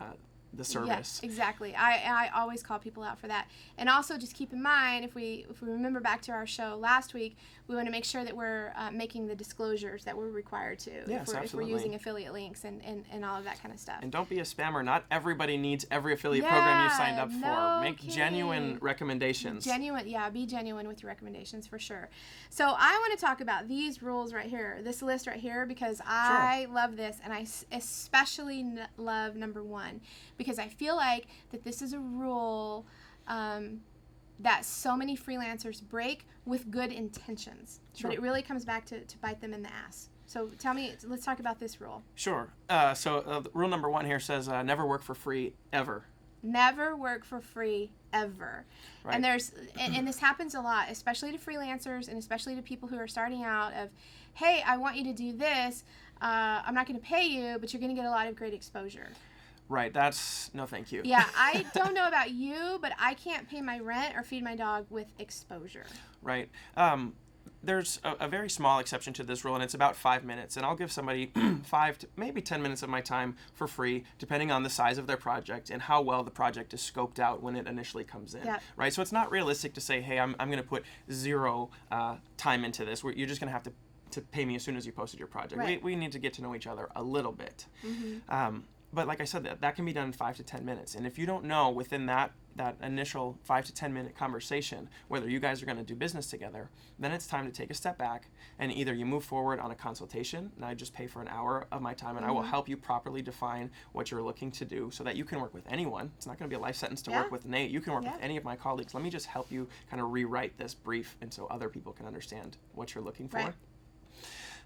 the service. Yeah, exactly. I always call people out for that. And also just keep in mind, if we remember back to our show last week, we want to make sure that we're making the disclosures that we're required to Yes, if we're absolutely. using affiliate links and all of that kind of stuff. And don't be a spammer. Not everybody needs every affiliate program you signed up no for. Make kidding. genuine recommendations. Be genuine with your recommendations for sure. So I want to talk about these rules right here, this list right here, because I love this, and I especially love number 1, because I feel like that this is a rule that so many freelancers break with good intentions, but it really comes back to bite them in the ass. So tell me, let's talk about this rule. Sure. So rule number 1 here says never work for free ever. Never work for free ever. Right. And and this happens a lot, especially to freelancers and especially to people who are starting out of, hey, I want you to do this. I'm not going to pay you, but you're going to get a lot of great exposure. Right. That's no thank you. Yeah, I don't know about you, but I can't pay my rent or feed my dog with exposure. Right. There's a very small exception to this rule, and it's about 5 minutes. And I'll give somebody 5 to maybe 10 minutes of my time for free, depending on the size of their project and how well the project is scoped out when it initially comes in. Yeah. Right. So it's not realistic to say, hey, I'm going to put 0 time into this. You're just going to have to pay me as soon as you posted your project. Right. We need to get to know each other a little bit. Mm-hmm. But like I said, that can be done in 5 to 10 minutes. And if you don't know within that initial 5 to 10 minute conversation whether you guys are going to do business together, then it's time to take a step back and either you move forward on a consultation, and I just pay for an hour of my time, and I will help you properly define what you're looking to do so that you can work with anyone. It's not going to be a life sentence to work with Nate. You can work with any of my colleagues. Let me just help you kind of rewrite this brief and so other people can understand what you're looking for.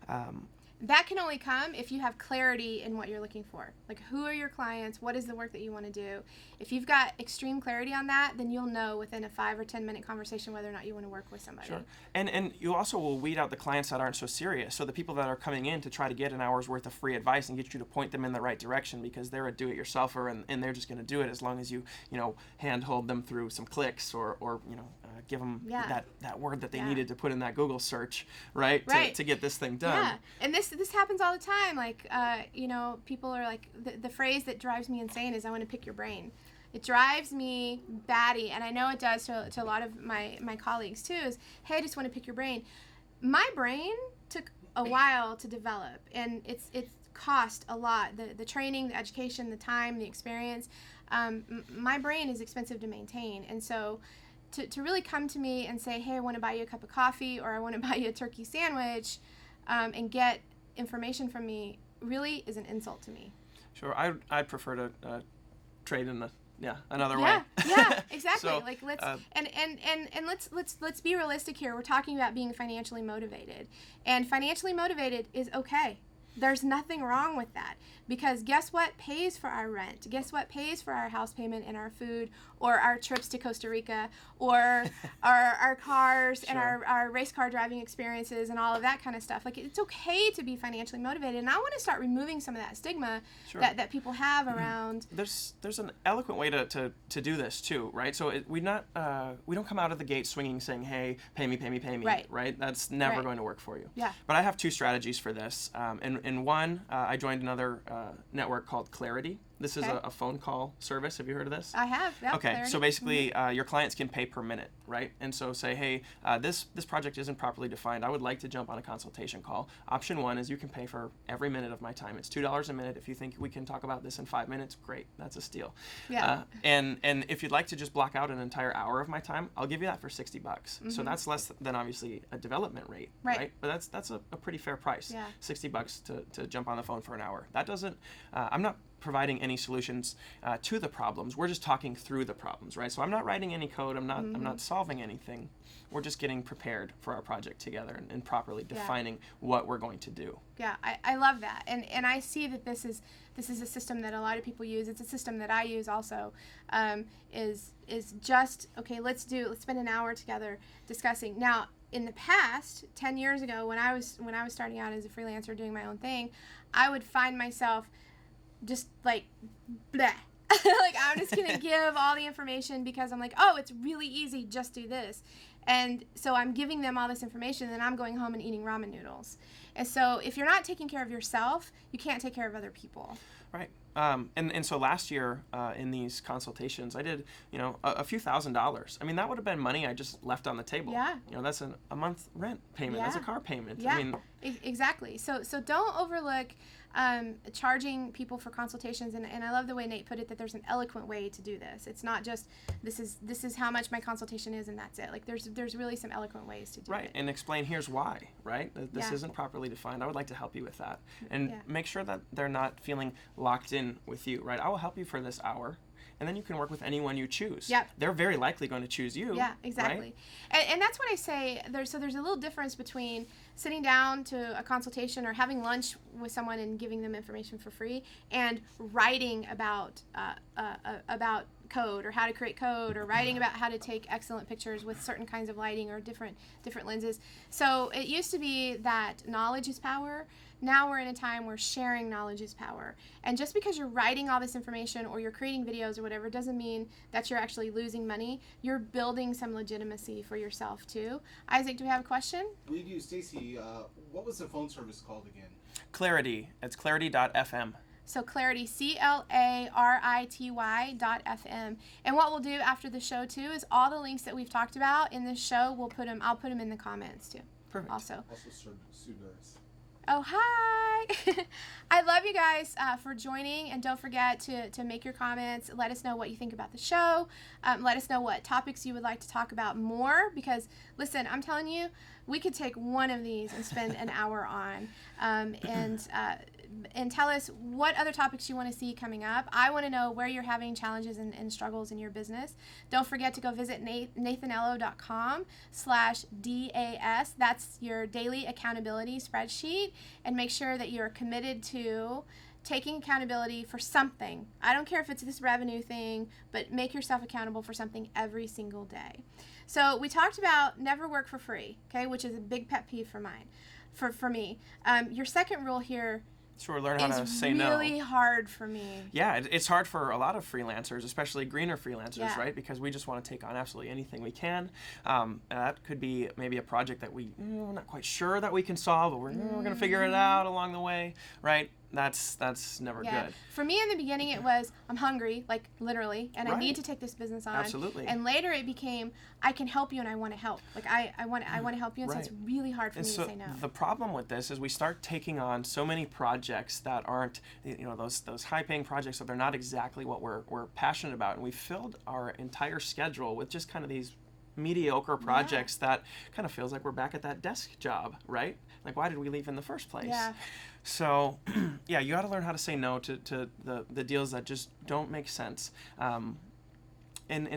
Right. That can only come if you have clarity in what you're looking for. Like, who are your clients? What is the work that you want to do? If you've got extreme clarity on that, then you'll know within a 5 or 10 minute conversation whether or not you want to work with somebody. Sure. And you also will weed out the clients that aren't so serious. So the people that are coming in to try to get an hour's worth of free advice and get you to point them in the right direction because they're a do-it-yourselfer and they're just going to do it as long as you handhold them through some clicks or give them that word that they needed to put in that Google search, right? To get this thing done. Yeah, and this happens all the time. Like, people are like, the phrase that drives me insane is, I want to pick your brain. It drives me batty, and I know it does to a lot of my colleagues too, is, hey, I just want to pick your brain. My brain took a while to develop, and it's cost a lot. The training, the education, the time, the experience. My brain is expensive to maintain, and so to really come to me and say, hey, I want to buy you a cup of coffee, or I want to buy you a turkey sandwich, and get information from me, really is an insult to me. Sure, I'd prefer to trade in another way. Yeah, exactly. So, like let's be realistic here. We're talking about being financially motivated, and financially motivated is okay. There's nothing wrong with that, because guess what pays for our rent? Guess what pays for our house payment and our food, or our trips to Costa Rica, or our cars and our race car driving experiences and all of that kind of stuff. Like, it's okay to be financially motivated, and I want to start removing some of that stigma that people have around. There's an eloquent way to do this too, right? So we don't come out of the gate swinging saying, hey, pay me, right? That's never going to work for you. Yeah. But I have 2 strategies for this. And one, I joined another network called Clarity. This is a phone call service. Have you heard of this? I have. Yeah, okay, Clarity. So basically, your clients can pay per minute, right? And so say, hey, this project isn't properly defined. I would like to jump on a consultation call. Option 1 is you can pay for every minute of my time. It's $2 a minute. If you think we can talk about this in 5 minutes, great. That's a steal. Yeah. And if you'd like to just block out an entire hour of my time, I'll give you that for $60. Mm-hmm. So that's less than obviously a development rate, right? But that's a pretty fair price. Yeah. $60 to jump on the phone for an hour. That doesn't. I'm not providing any solutions to the problems. We're just talking through the problems, right? So I'm not writing any code. I'm not solving anything. We're just getting prepared for our project together and properly defining what we're going to do. Yeah, I love that, and I see that this is a system that a lot of people use. It's a system that I use also. Is just okay. Let's spend an hour together discussing. Now, in the past, 10 years ago, when I was starting out as a freelancer doing my own thing, I would find myself just like, bleh. Like, I'm just going to give all the information because I'm like, oh, it's really easy, just do this. And so I'm giving them all this information, and I'm going home and eating ramen noodles. And so if you're not taking care of yourself, you can't take care of other people. Right. And so last year in these consultations, I did, a few $1,000s. I mean, that would have been money I just left on the table. Yeah. That's a month rent payment. Yeah. That's a car payment. Yeah. I mean, exactly. So don't overlook charging people for consultations. And I love the way Nate put it, that there's an eloquent way to do this. It's not just this is how much my consultation is and that's it. Like there's really some eloquent ways to do it. Right. And explain here's why. Right. This isn't properly defined. I would like to help you with that, and make sure that they're not feeling locked in with you. Right. I will help you for this hour. And then you can work with anyone you choose. Yep. They're very likely going to choose you. Yeah, exactly. Right? And that's what I say. There's a little difference between sitting down to a consultation or having lunch with someone and giving them information for free and writing about code or how to create code or writing about how to take excellent pictures with certain kinds of lighting or different lenses. So it used to be that knowledge is power. Now we're in a time where sharing knowledge is power. And just because you're writing all this information or you're creating videos or whatever doesn't mean that you're actually losing money. You're building some legitimacy for yourself too. Isaac, do we have a question? We do. Stacy, what was the phone service called again? Clarity. It's clarity.fm. So Clarity, CLARITY.FM. And what we'll do after the show too is all the links that we've talked about in this show, I'll put them in the comments too. Perfect. Also Sudars. Oh, hi. I love you guys for joining, and don't forget to make your comments. Let us know what you think about the show. Let us know what topics you would like to talk about more, because listen, I'm telling you, we could take one of these and spend an hour on, and tell us what other topics you want to see coming up. I want to know where you're having challenges and struggles in your business. Don't forget to go visit nathanello.com/DAS. That's your daily accountability spreadsheet, and make sure that you're committed to taking accountability for something. I don't care if it's this revenue thing, but make yourself accountable for something every single day. So we talked about never work for free, okay, which is a big pet peeve for me. Your second rule here Sure, learn how to say no. It's really hard for me. Yeah, it's hard for a lot of freelancers, especially greener freelancers, Yeah. right? Because we just want to take on absolutely anything we can. That could be maybe a project that we're not quite sure that we can solve, but we're going to figure it out along the way, right? That's never good. For me in the beginning it was, I'm hungry, like literally, and I Right. need to take this business on. Absolutely. And later it became, I can help you and I want to help. Like I want to help you, and so it's really hard for And me so to say no. the problem with this is we start taking on so many projects that aren't, those high-paying projects that they're not exactly what we're passionate about, and we filled our entire schedule with just kind of these mediocre projects that kind of feels like we're back at that desk job, right? Like, why did we leave in the first place? Yeah. So, yeah, you got to learn how to say no to the deals that just don't make sense. And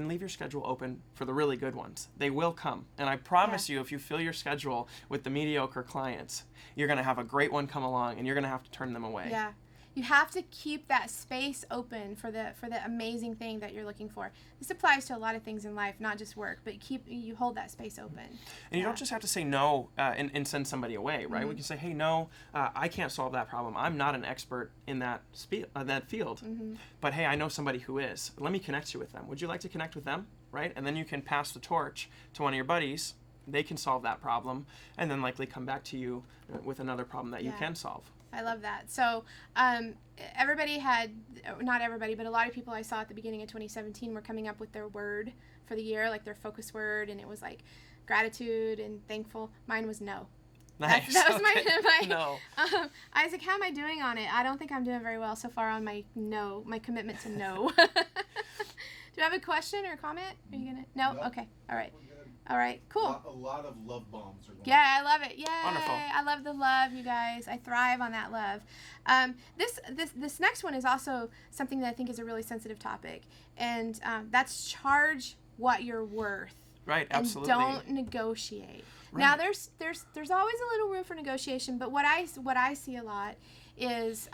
leave your schedule open for the really good ones. They will come. And I promise you, if you fill your schedule with the mediocre clients, you're going to have a great one come along, and you're going to have to turn them away. Yeah. You have to keep that space open for the amazing thing that you're looking for. This applies to a lot of things in life, not just work, but you hold that space open. And you don't just have to say no and send somebody away, right? We can say, hey, no, I can't solve that problem. I'm not an expert in that field. But hey, I know somebody who is. Let me connect you with them. Would you like to connect with them, right? And then you can pass the torch to one of your buddies. They can solve that problem, and then likely come back to you with another problem that you can solve. I love that. So not everybody, but a lot of people I saw at the beginning of 2017 were coming up with their word for the year, like their focus word, and it was like gratitude and thankful. Mine was no. Nice. That was my no. Isaac, how am I doing on it? I don't think I'm doing very well so far on my commitment to no. Do you have a question or a comment? Are you gonna? No? Nope. Okay. All right. All right, cool. A lot of love bombs are going. Yeah, I love it. Yay! Wonderful. I love the love, you guys. I thrive on that love. This next one is also something that I think is a really sensitive topic, and that's charge what you're worth. Right, absolutely. And don't negotiate. Now there's always a little room for negotiation, but what I see a lot is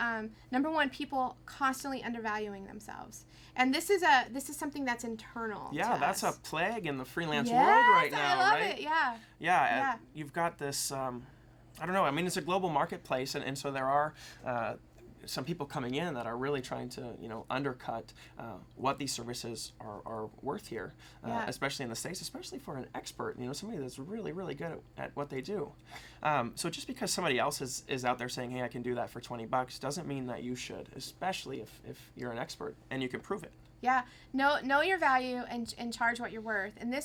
number one, people constantly undervaluing themselves, and this is something that's internal. Yeah, to that's us. a plague in the freelance Yes, world right now, I love right? it. Yeah. Yeah. You've got this. I don't know. I mean, it's a global marketplace, and so there are some people coming in that are really trying to, undercut what these services are worth here, especially in the States, especially for an expert, somebody that's really, really good at what they do. So just because somebody else is out there saying, hey, I can do that for $20 doesn't mean that you should, especially if you're an expert and you can prove it. Yeah, know your value and charge what you're worth. And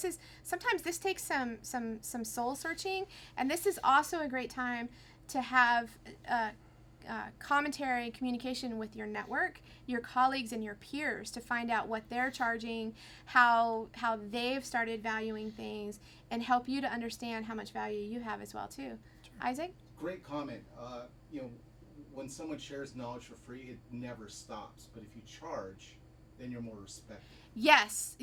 sometimes this takes some soul searching, and this is also a great time to have commentary, communication with your network, your colleagues and your peers to find out what they're charging, how they've started valuing things, and help you to understand how much value you have as well too. Sure. Isaac? Great comment. When someone shares knowledge for free, it never stops. But if you charge, then you're more respected. Yes.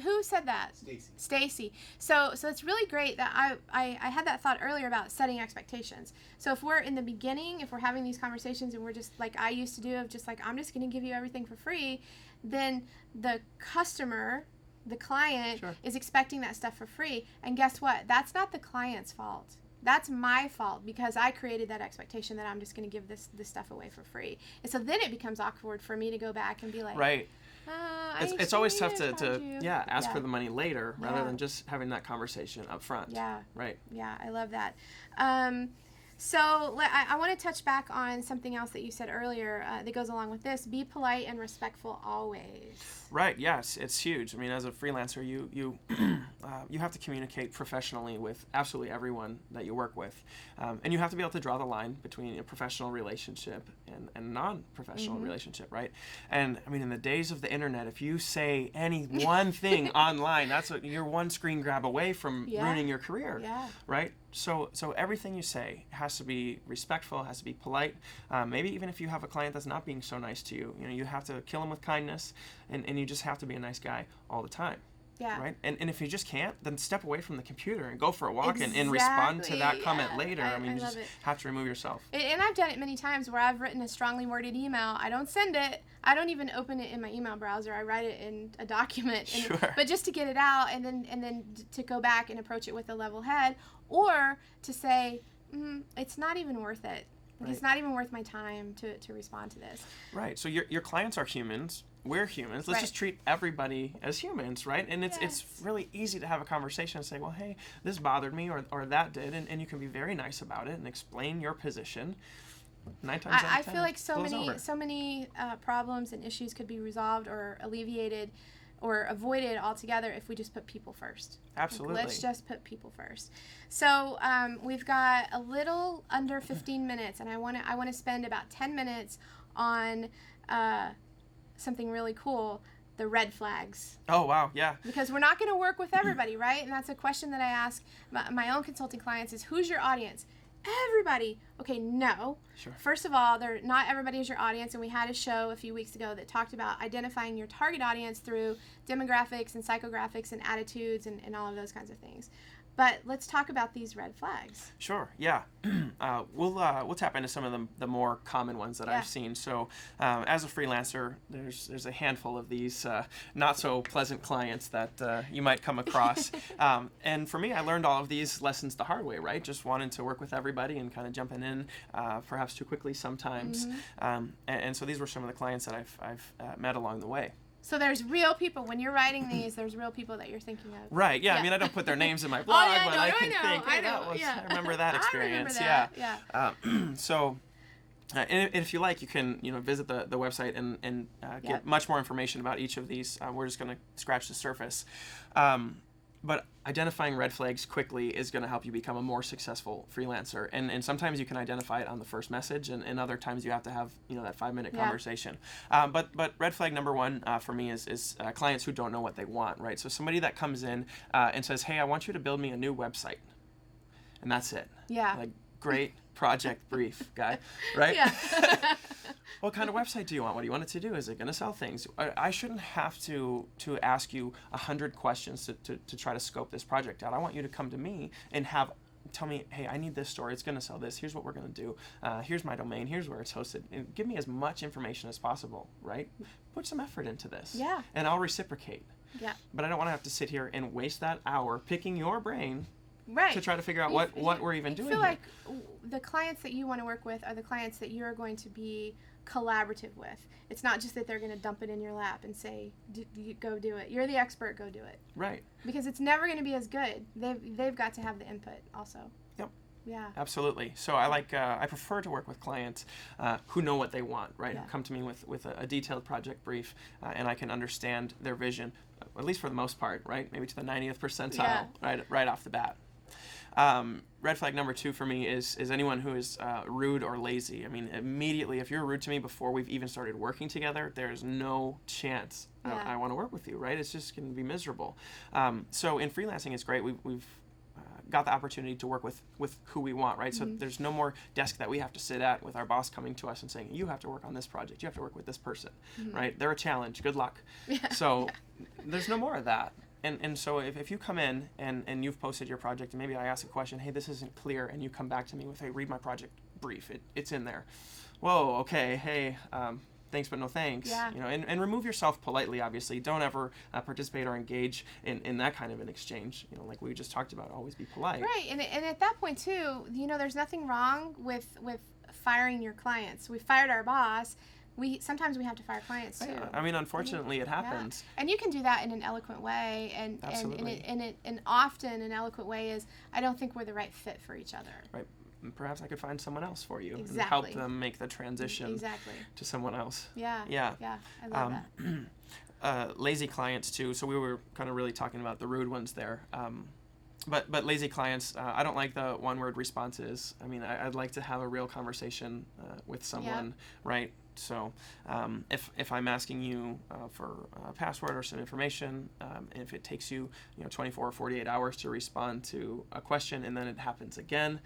Who said that? Stacy. So it's really great that I had that thought earlier about setting expectations. So if we're in the beginning, if we're having these conversations and we're just like I used to do, of just like, I'm just going to give you everything for free, then the customer, the client, Sure. is expecting that stuff for free. And guess what? That's not the client's fault. That's my fault because I created that expectation that I'm just going to give this stuff away for free. And so then it becomes awkward for me to go back and be like, right. It's always tough to ask Yeah. for the money later rather than just having that conversation up front. Yeah. Right. Yeah, I love that. So I want to touch back on something else that you said earlier that goes along with this. Be polite and respectful always. Right. Yes, it's huge. I mean, as a freelancer, you you have to communicate professionally with absolutely everyone that you work with, and you have to be able to draw the line between a professional relationship and non-professional relationship, right? And I mean, in the days of the internet, if you say any one thing online, you're one screen grab away from ruining your career, right? So everything you say has to be respectful, has to be polite. Maybe even if you have a client that's not being so nice to you, you have to kill them with kindness, and you just have to be a nice guy all the time. Yeah. Right? And if you just can't, then step away from the computer and go for a walk and respond to that comment later. I mean, you just have to remove yourself. And I've done it many times where I've written a strongly worded email. I don't send it. I don't even open it in my email browser. I write it in a document. But just to get it out and then to go back and approach it with a level head, or to say, it's not even worth it. Right. It's not even worth my time to respond to this. Right. So your clients are humans. We're humans. Let's just treat everybody as humans, right? And it's really easy to have a conversation and say, well, hey, this bothered me or that did, and you can be very nice about it and explain your position. 9 times out of 10, I feel like so many problems and issues could be resolved or alleviated or avoided altogether if we just put people first. Absolutely. Like, let's just put people first. So we've got a little under 15 minutes, and I want to spend about 10 minutes on something really cool, the red flags. Oh, wow, yeah. Because we're not going to work with everybody, right? And that's a question that I ask my own consulting clients is, who's your audience? Everybody. Okay, no. Sure. First of all, not everybody is your audience, and we had a show a few weeks ago that talked about identifying your target audience through demographics and psychographics and attitudes and all of those kinds of things. But let's talk about these red flags. Sure. Yeah. We'll tap into some of the more common ones that I've seen. So, as a freelancer, there's a handful of these not so pleasant clients that you might come across. And for me, I learned all of these lessons the hard way, right? Just wanting to work with everybody and kind of jumping in perhaps too quickly sometimes. And so these were some of the clients that I've met along the way. So there's real people. When you're writing these, there's real people that you're thinking of. Right, yeah. I mean, I don't put their names in my blog, but I can think, hey, I remember that experience. I remember that. So, and if you like, you can visit the website and get much more information about each of these. We're just going to scratch the surface. But identifying red flags quickly is going to help you become a more successful freelancer. And sometimes you can identify it on the first message, and other times you have to have that 5-minute conversation. But red flag number one for me is clients who don't know what they want, right? So somebody that comes in and says, hey, I want you to build me a new website. And that's it. Yeah. Like, great project brief, guy, right? Yeah. What kind of website do you want? What do you want it to do? Is it going to sell things? I shouldn't have to ask you 100 questions to try to scope this project out. I want you to come to me and have tell me, hey, I need this story. It's going to sell this. Here's what we're going to do. Here's my domain. Here's where it's hosted. And give me as much information as possible, right? Put some effort into this. Yeah. And I'll reciprocate. Yeah. But I don't want to have to sit here and waste that hour picking your brain right. to try to figure out what we're even doing I feel here. like the clients that you want to work with are the clients that you're going to be collaborative with. It's not just that they're going to dump it in your lap and say, go do it. You're the expert, go do it. Right. Because it's never going to be as good. They've got to have the input also. Yep. Yeah. Absolutely. So I prefer to work with clients who know what they want, right? Yeah. Who come to me with a detailed project brief, and I can understand their vision, at least for the most part, right? Maybe to the 90th percentile, right off the bat. Red flag number 2 for me is anyone who is rude or lazy. I mean, immediately, if you're rude to me before we've even started working together, there's no chance I want to work with you, right? It's just going to be miserable. So in freelancing, it's great. We've got the opportunity to work with who we want, right? So there's no more desk that we have to sit at with our boss coming to us and saying, you have to work on this project. You have to work with this person, right? They're a challenge. Good luck. Yeah. So there's no more of that. And so if you come in and you've posted your project and maybe I ask a question, hey, this isn't clear, and you come back to me with, hey, read my project brief. It's in there. Whoa, okay, hey, thanks but no thanks. Yeah. You know, and remove yourself politely, obviously. Don't ever participate or engage in that kind of an exchange. You know, like we just talked about, always be polite. Right, and at that point too, you know, there's nothing wrong with firing your clients. We fired our boss. Sometimes we have to fire clients too. Yeah. I mean, unfortunately, it happens. Yeah. And you can do that in an eloquent way, and often an eloquent way is, I don't think we're the right fit for each other. Right. And perhaps I could find someone else for you and Exactly. help them make the transition to someone else. Yeah. Yeah. Yeah. I love that. Lazy clients too. So we were kind of really talking about the rude ones there. But lazy clients, I don't like the one-word responses. I mean, I'd like to have a real conversation with someone, right? So if I'm asking you for a password or some information, if it takes you 24 or 48 hours to respond to a question and then it happens again,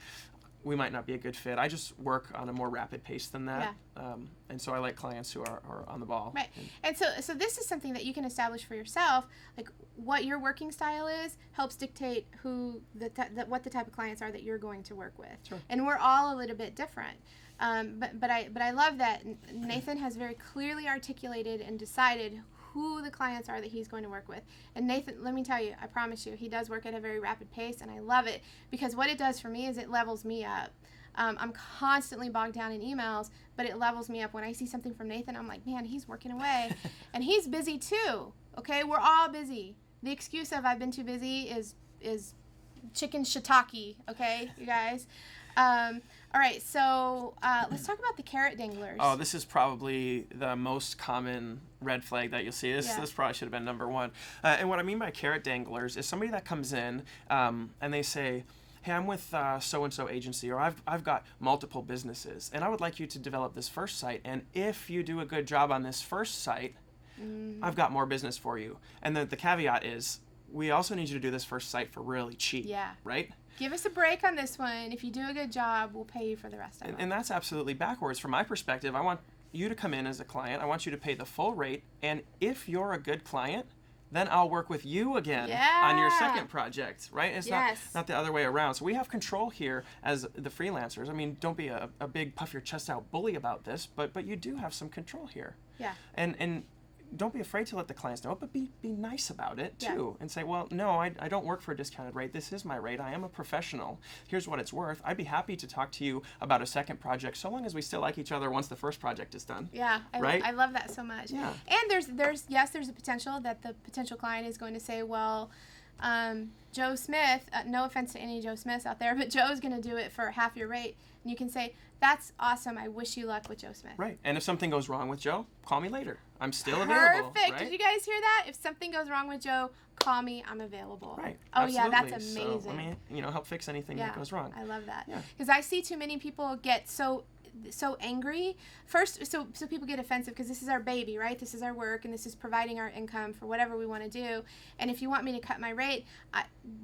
we might not be a good fit. I just work on a more rapid pace than that. Yeah. And so I like clients who are on the ball. Right. And so this is something that you can establish for yourself. Like, what your working style is helps dictate what the type of clients are that you're going to work with. Sure. And we're all a little bit different. But I love that Nathan has very clearly articulated and decided who the clients are that he's going to work with. And Nathan, let me tell you, I promise you, he does work at a very rapid pace, and I love it, because what it does for me is it levels me up. I'm constantly bogged down in emails, but it levels me up. When I see something from Nathan, I'm like, man, he's working away. And he's busy too, okay? We're all busy. The excuse of I've been too busy is chicken shiitake, okay, you guys? All right, so let's talk about the carrot danglers. Oh, this is probably the most common red flag that you'll see. This probably should have been number 1. And what I mean by carrot danglers is somebody that comes in and they say, hey, I'm with so-and-so agency, or I've got multiple businesses, and I would like you to develop this first site, and if you do a good job on this first site, I've got more business for you. And the caveat is, we also need you to do this first site for really cheap, right? Give us a break on this one. If you do a good job, we'll pay you for the rest of it. And that's absolutely backwards. From my perspective, I want you to come in as a client. I want you to pay the full rate. And if you're a good client, then I'll work with you again on your second project, right? It's not the other way around. So we have control here as the freelancers. I mean, don't be a big puff your chest out bully about this, but you do have some control here. Yeah. And don't be afraid to let the clients know, but be nice about it too, and say, well, no, I don't work for a discounted rate. This is my rate. I am a professional. Here's what it's worth. I'd be happy to talk to you about a second project, so long as we still like each other once the first project is done. Yeah, I love that so much. Yeah. And there's a potential that the potential client is going to say, well, Joe Smith, no offense to any Joe Smiths out there, but Joe's going to do it for half your rate. And you can say, that's awesome. I wish you luck with Joe Smith. Right. And if something goes wrong with Joe, call me later. I'm still available. Perfect. Right? Did you guys hear that? If something goes wrong with Joe, call me. I'm available. Right. Oh, absolutely. yeah, that's amazing. So, let me, help fix anything that goes wrong. I love that. Yeah. Because I see too many people get so so angry. First, so people get offensive because this is our baby, right? This is our work, and this is providing our income for whatever we want to do. And if you want me to cut my rate,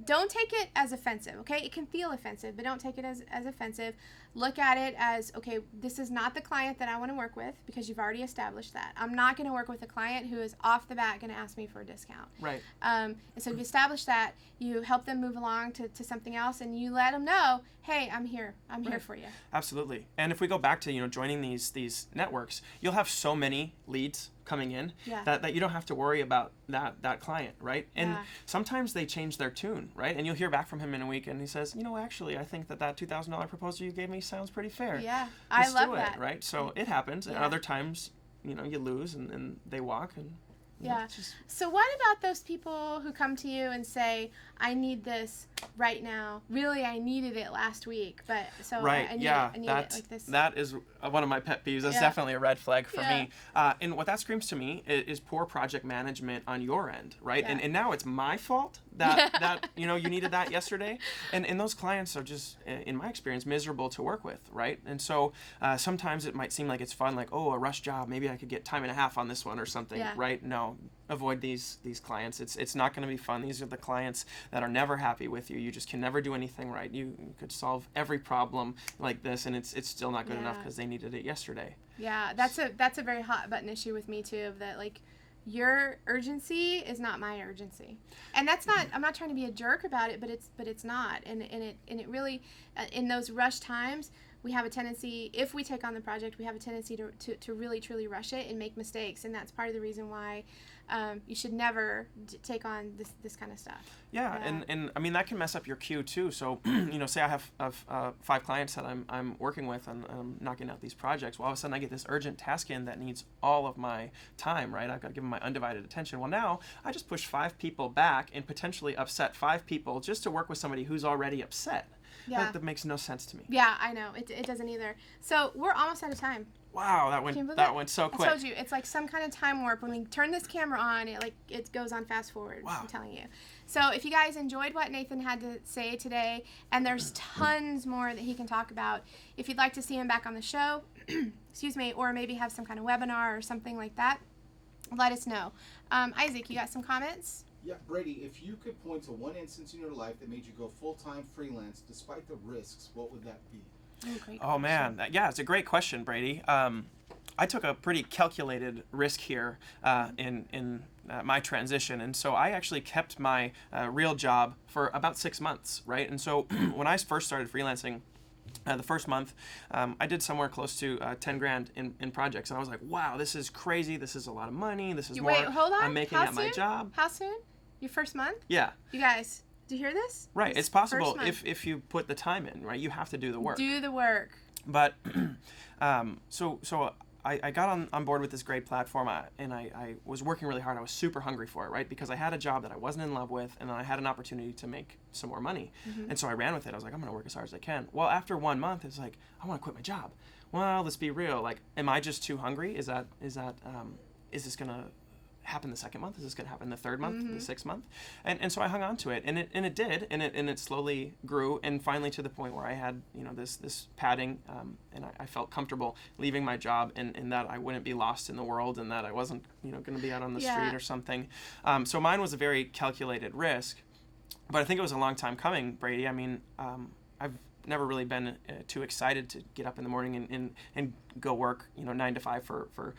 don't take it as offensive, okay? It can feel offensive, but don't take it as offensive. Look at it as, okay, this is not the client that I want to work with, because you've already established that. I'm not going to work with a client who is off the bat going to ask me for a discount. Right. And so you establish that, you help them move along to something else, and you let them know, hey, I'm here. I'm here for you. Absolutely. And if we go back to, joining these networks, you'll have so many leads coming in that you don't have to worry about that client, right? And sometimes they change their tune, right? And you'll hear back from him in a week, and he says, actually, I think that $2,000 proposal you gave me sounds pretty fair. Yeah, Let's I love do that. it, right? So it happens. And other times, you lose and they walk and... Yeah. So what about those people who come to you and say, I need this right now. Really, I needed it last week, but so right. I need it like this. That is one of my pet peeves. That's definitely a red flag for me. And what that screams to me is poor project management on your end, right? Yeah. And now it's my fault that you needed that yesterday. And those clients are just, in my experience, miserable to work with, right? And so sometimes it might seem like it's fun, like, oh, a rush job, maybe I could get time and a half on this one or something, right? No. Avoid these clients. It's not going to be fun. These are the clients that are never happy with you. You just can never do anything right. You could solve every problem like this, and it's still not good enough because they needed it yesterday. Yeah, that's a very hot button issue with me too. Of that, like, your urgency is not my urgency, and that's not. I'm not trying to be a jerk about it, but it's not. And it really, in those rush times, we have a tendency, if we take on the project, we have a tendency to really truly rush it and make mistakes, and that's part of the reason why you should never take on this kind of stuff. Yeah, and I mean, that can mess up your queue too. So, say I have 5 clients that I'm working with and I'm knocking out these projects. Well, all of a sudden I get this urgent task in that needs all of my time, right? I've got to give them my undivided attention. Well, now I just push 5 people back and potentially upset 5 people just to work with somebody who's already upset. Yeah. That makes no sense to me. Yeah, I know. It doesn't either. So we're almost out of time. Wow, that went so quick. I told you, it's like some kind of time warp. When we turn this camera on, it goes on fast forward. Wow. I'm telling you. So if you guys enjoyed what Nathan had to say today, and there's tons more that he can talk about, if you'd like to see him back on the show, excuse me, or maybe have some kind of webinar or something like that, let us know. Isaac, you got some comments? Yeah, Brady, if you could point to one instance in your life that made you go full-time freelance despite the risks, what would that be? Oh man, it's a great question, Brady. I took a pretty calculated risk here in my transition, and so I actually kept my real job for about 6 months, right? And so when I first started freelancing, the first month, I did somewhere close to 10 grand in projects, and I was like, wow, this is crazy. This is a lot of money. This is more hold on. I'm making at my job. How soon? Your first month? Yeah. You guys, do you hear this? Right. It's possible if you put the time in, right? You have to do the work. Do the work. But so I got on board with this great platform, and I was working really hard. I was super hungry for it, right? Because I had a job that I wasn't in love with, and I had an opportunity to make some more money. Mm-hmm. And so I ran with it. I was like, I'm going to work as hard as I can. Well, after 1 month, it's like, I want to quit my job. Well, let's be real. Like, am I just too hungry? Is this going to happen the second month? Is this going to happen the third month, the 6th month? And so I hung on to it, and it did, and it slowly grew, and finally to the point where I had this padding, and I felt comfortable leaving my job, and that I wouldn't be lost in the world, and that I wasn't going to be out on the street or something. So mine was a very calculated risk, but I think it was a long time coming, Brady. I mean, I've never really been too excited to get up in the morning and go work 9 to 5 for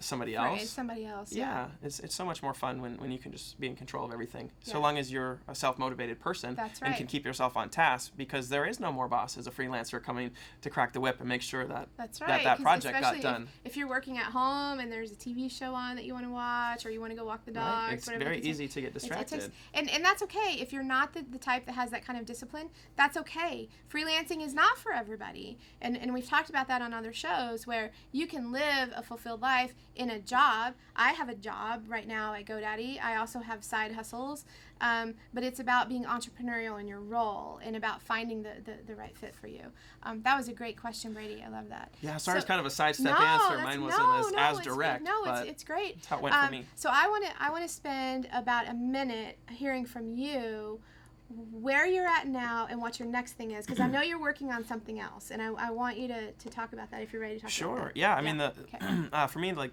somebody else. Somebody else. Yeah, it's so much more fun when you can just be in control of everything. So long as you're a self-motivated person and can keep yourself on task, because there is no more boss as a freelancer coming to crack the whip and make sure that that project got done. If you're working at home and there's a TV show on that you want to watch, or you want to go walk the dogs, right. It's very easy to get distracted. And that's okay. If you're not the type that has that kind of discipline, that's okay. Freelancing is not for everybody, and we've talked about that on other shows, where you can live a fulfilled life in a job. I have a job right now at GoDaddy. I also have side hustles, but it's about being entrepreneurial in your role and about finding the right fit for you. That was a great question, Brady. I love that. Yeah, sorry, it's kind of a sidestep answer. Mine wasn't as direct. It's great. That's how it went for me. So I want to spend about a minute hearing from you. where you're at now and what your next thing is, because I know you're working on something else, and I want you to talk about that if you're ready to talk about that. Sure. Yeah. I mean, Okay. for me, like,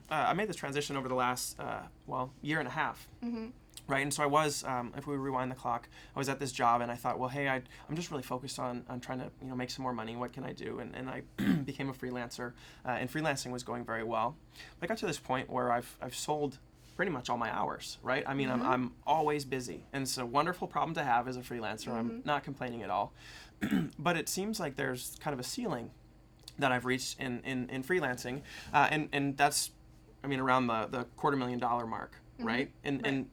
I made this transition over the last, year and a half. Mm-hmm. Right. And so I was, if we rewind the clock, I was at this job and I thought, well, hey, I'm just really focused on trying to, make some more money. What can I do? And I became a freelancer, and freelancing was going very well. But I got to this point where I've sold pretty much all my hours, right? I mean, Mm-hmm. I'm always busy, and it's a wonderful problem to have as a freelancer. Mm-hmm. I'm not complaining at all. But it seems like there's kind of a ceiling that I've reached in freelancing, and that's, I mean, around the $250,000 mark, Mm-hmm. right? And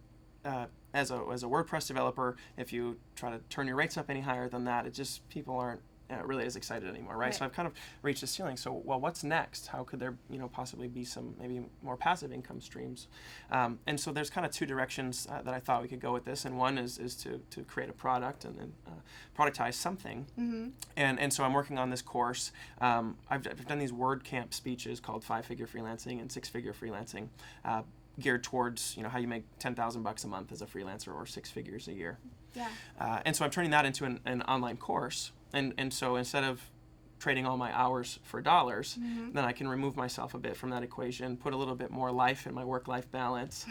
as a WordPress developer, if you try to turn your rates up any higher than that, it just, people aren't really as excited anymore, right? Right. So I've kind of reached a ceiling. So, well, what's next? How could there, possibly be some maybe more passive income streams? And so there's kind of two directions that I thought we could go with this. And one is to create a product and then productize something. Mm-hmm. And so I'm working on this course. I've done these WordCamp speeches called 5-Figure Freelancing and 6-Figure Freelancing, geared towards how you make $10,000 a month as a freelancer or 6 figures a year. Yeah. And so I'm turning that into an online course. And so instead of trading all my hours for dollars, Mm-hmm. then I can remove myself a bit from that equation, put a little bit more life in my work-life balance,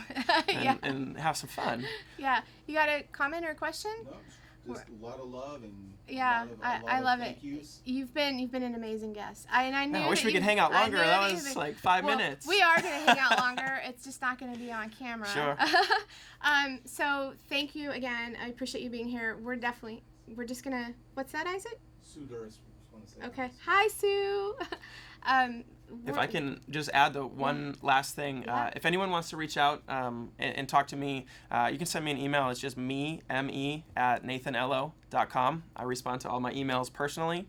Yeah. and have some fun. Yeah. You got a comment or a question? No, just a lot of love and Yeah, a lot I of love thank it. yous. You've been an amazing guest. I knew. I wish that we could you- hang out I longer. knew That you'd was be- like 5 Well, minutes. We are gonna hang out longer. It's just not gonna be on camera. Sure. So thank you again. I appreciate you being here. We're just gonna. What's that, Isaac? Sue Doris want to say. Okay. Hi, Sue. If I can just add the one last thing, Yeah. if anyone wants to reach out and talk to me, you can send me an email. It's just me at nathanello.com. I respond to all my emails personally.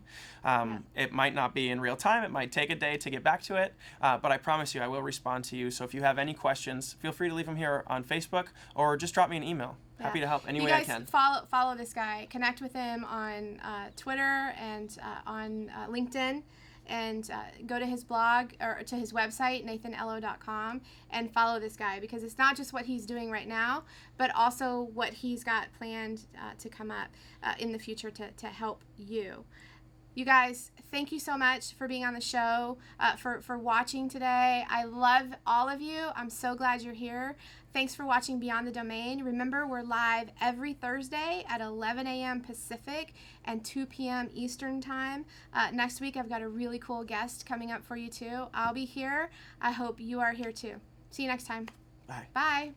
It might not be in real time. It might take a day to get back to it, but I promise you I will respond to you. So if you have any questions, feel free to leave them here on Facebook or just drop me an email. Happy to help any way I can. You guys follow this guy. Connect with him on Twitter and on LinkedIn. And go to his blog or to his website, nathanello.com, and follow this guy, because it's not just what he's doing right now, but also what he's got planned to come up in the future to help you. You guys, thank you so much for being on the show, for watching today. I love all of you. I'm so glad you're here. Thanks for watching Beyond the Domain. Remember, we're live every Thursday at 11 a.m. Pacific and 2 p.m. Eastern Time. Next week, I've got a really cool guest coming up for you, too. I'll be here. I hope you are here, too. See you next time. Bye. Bye.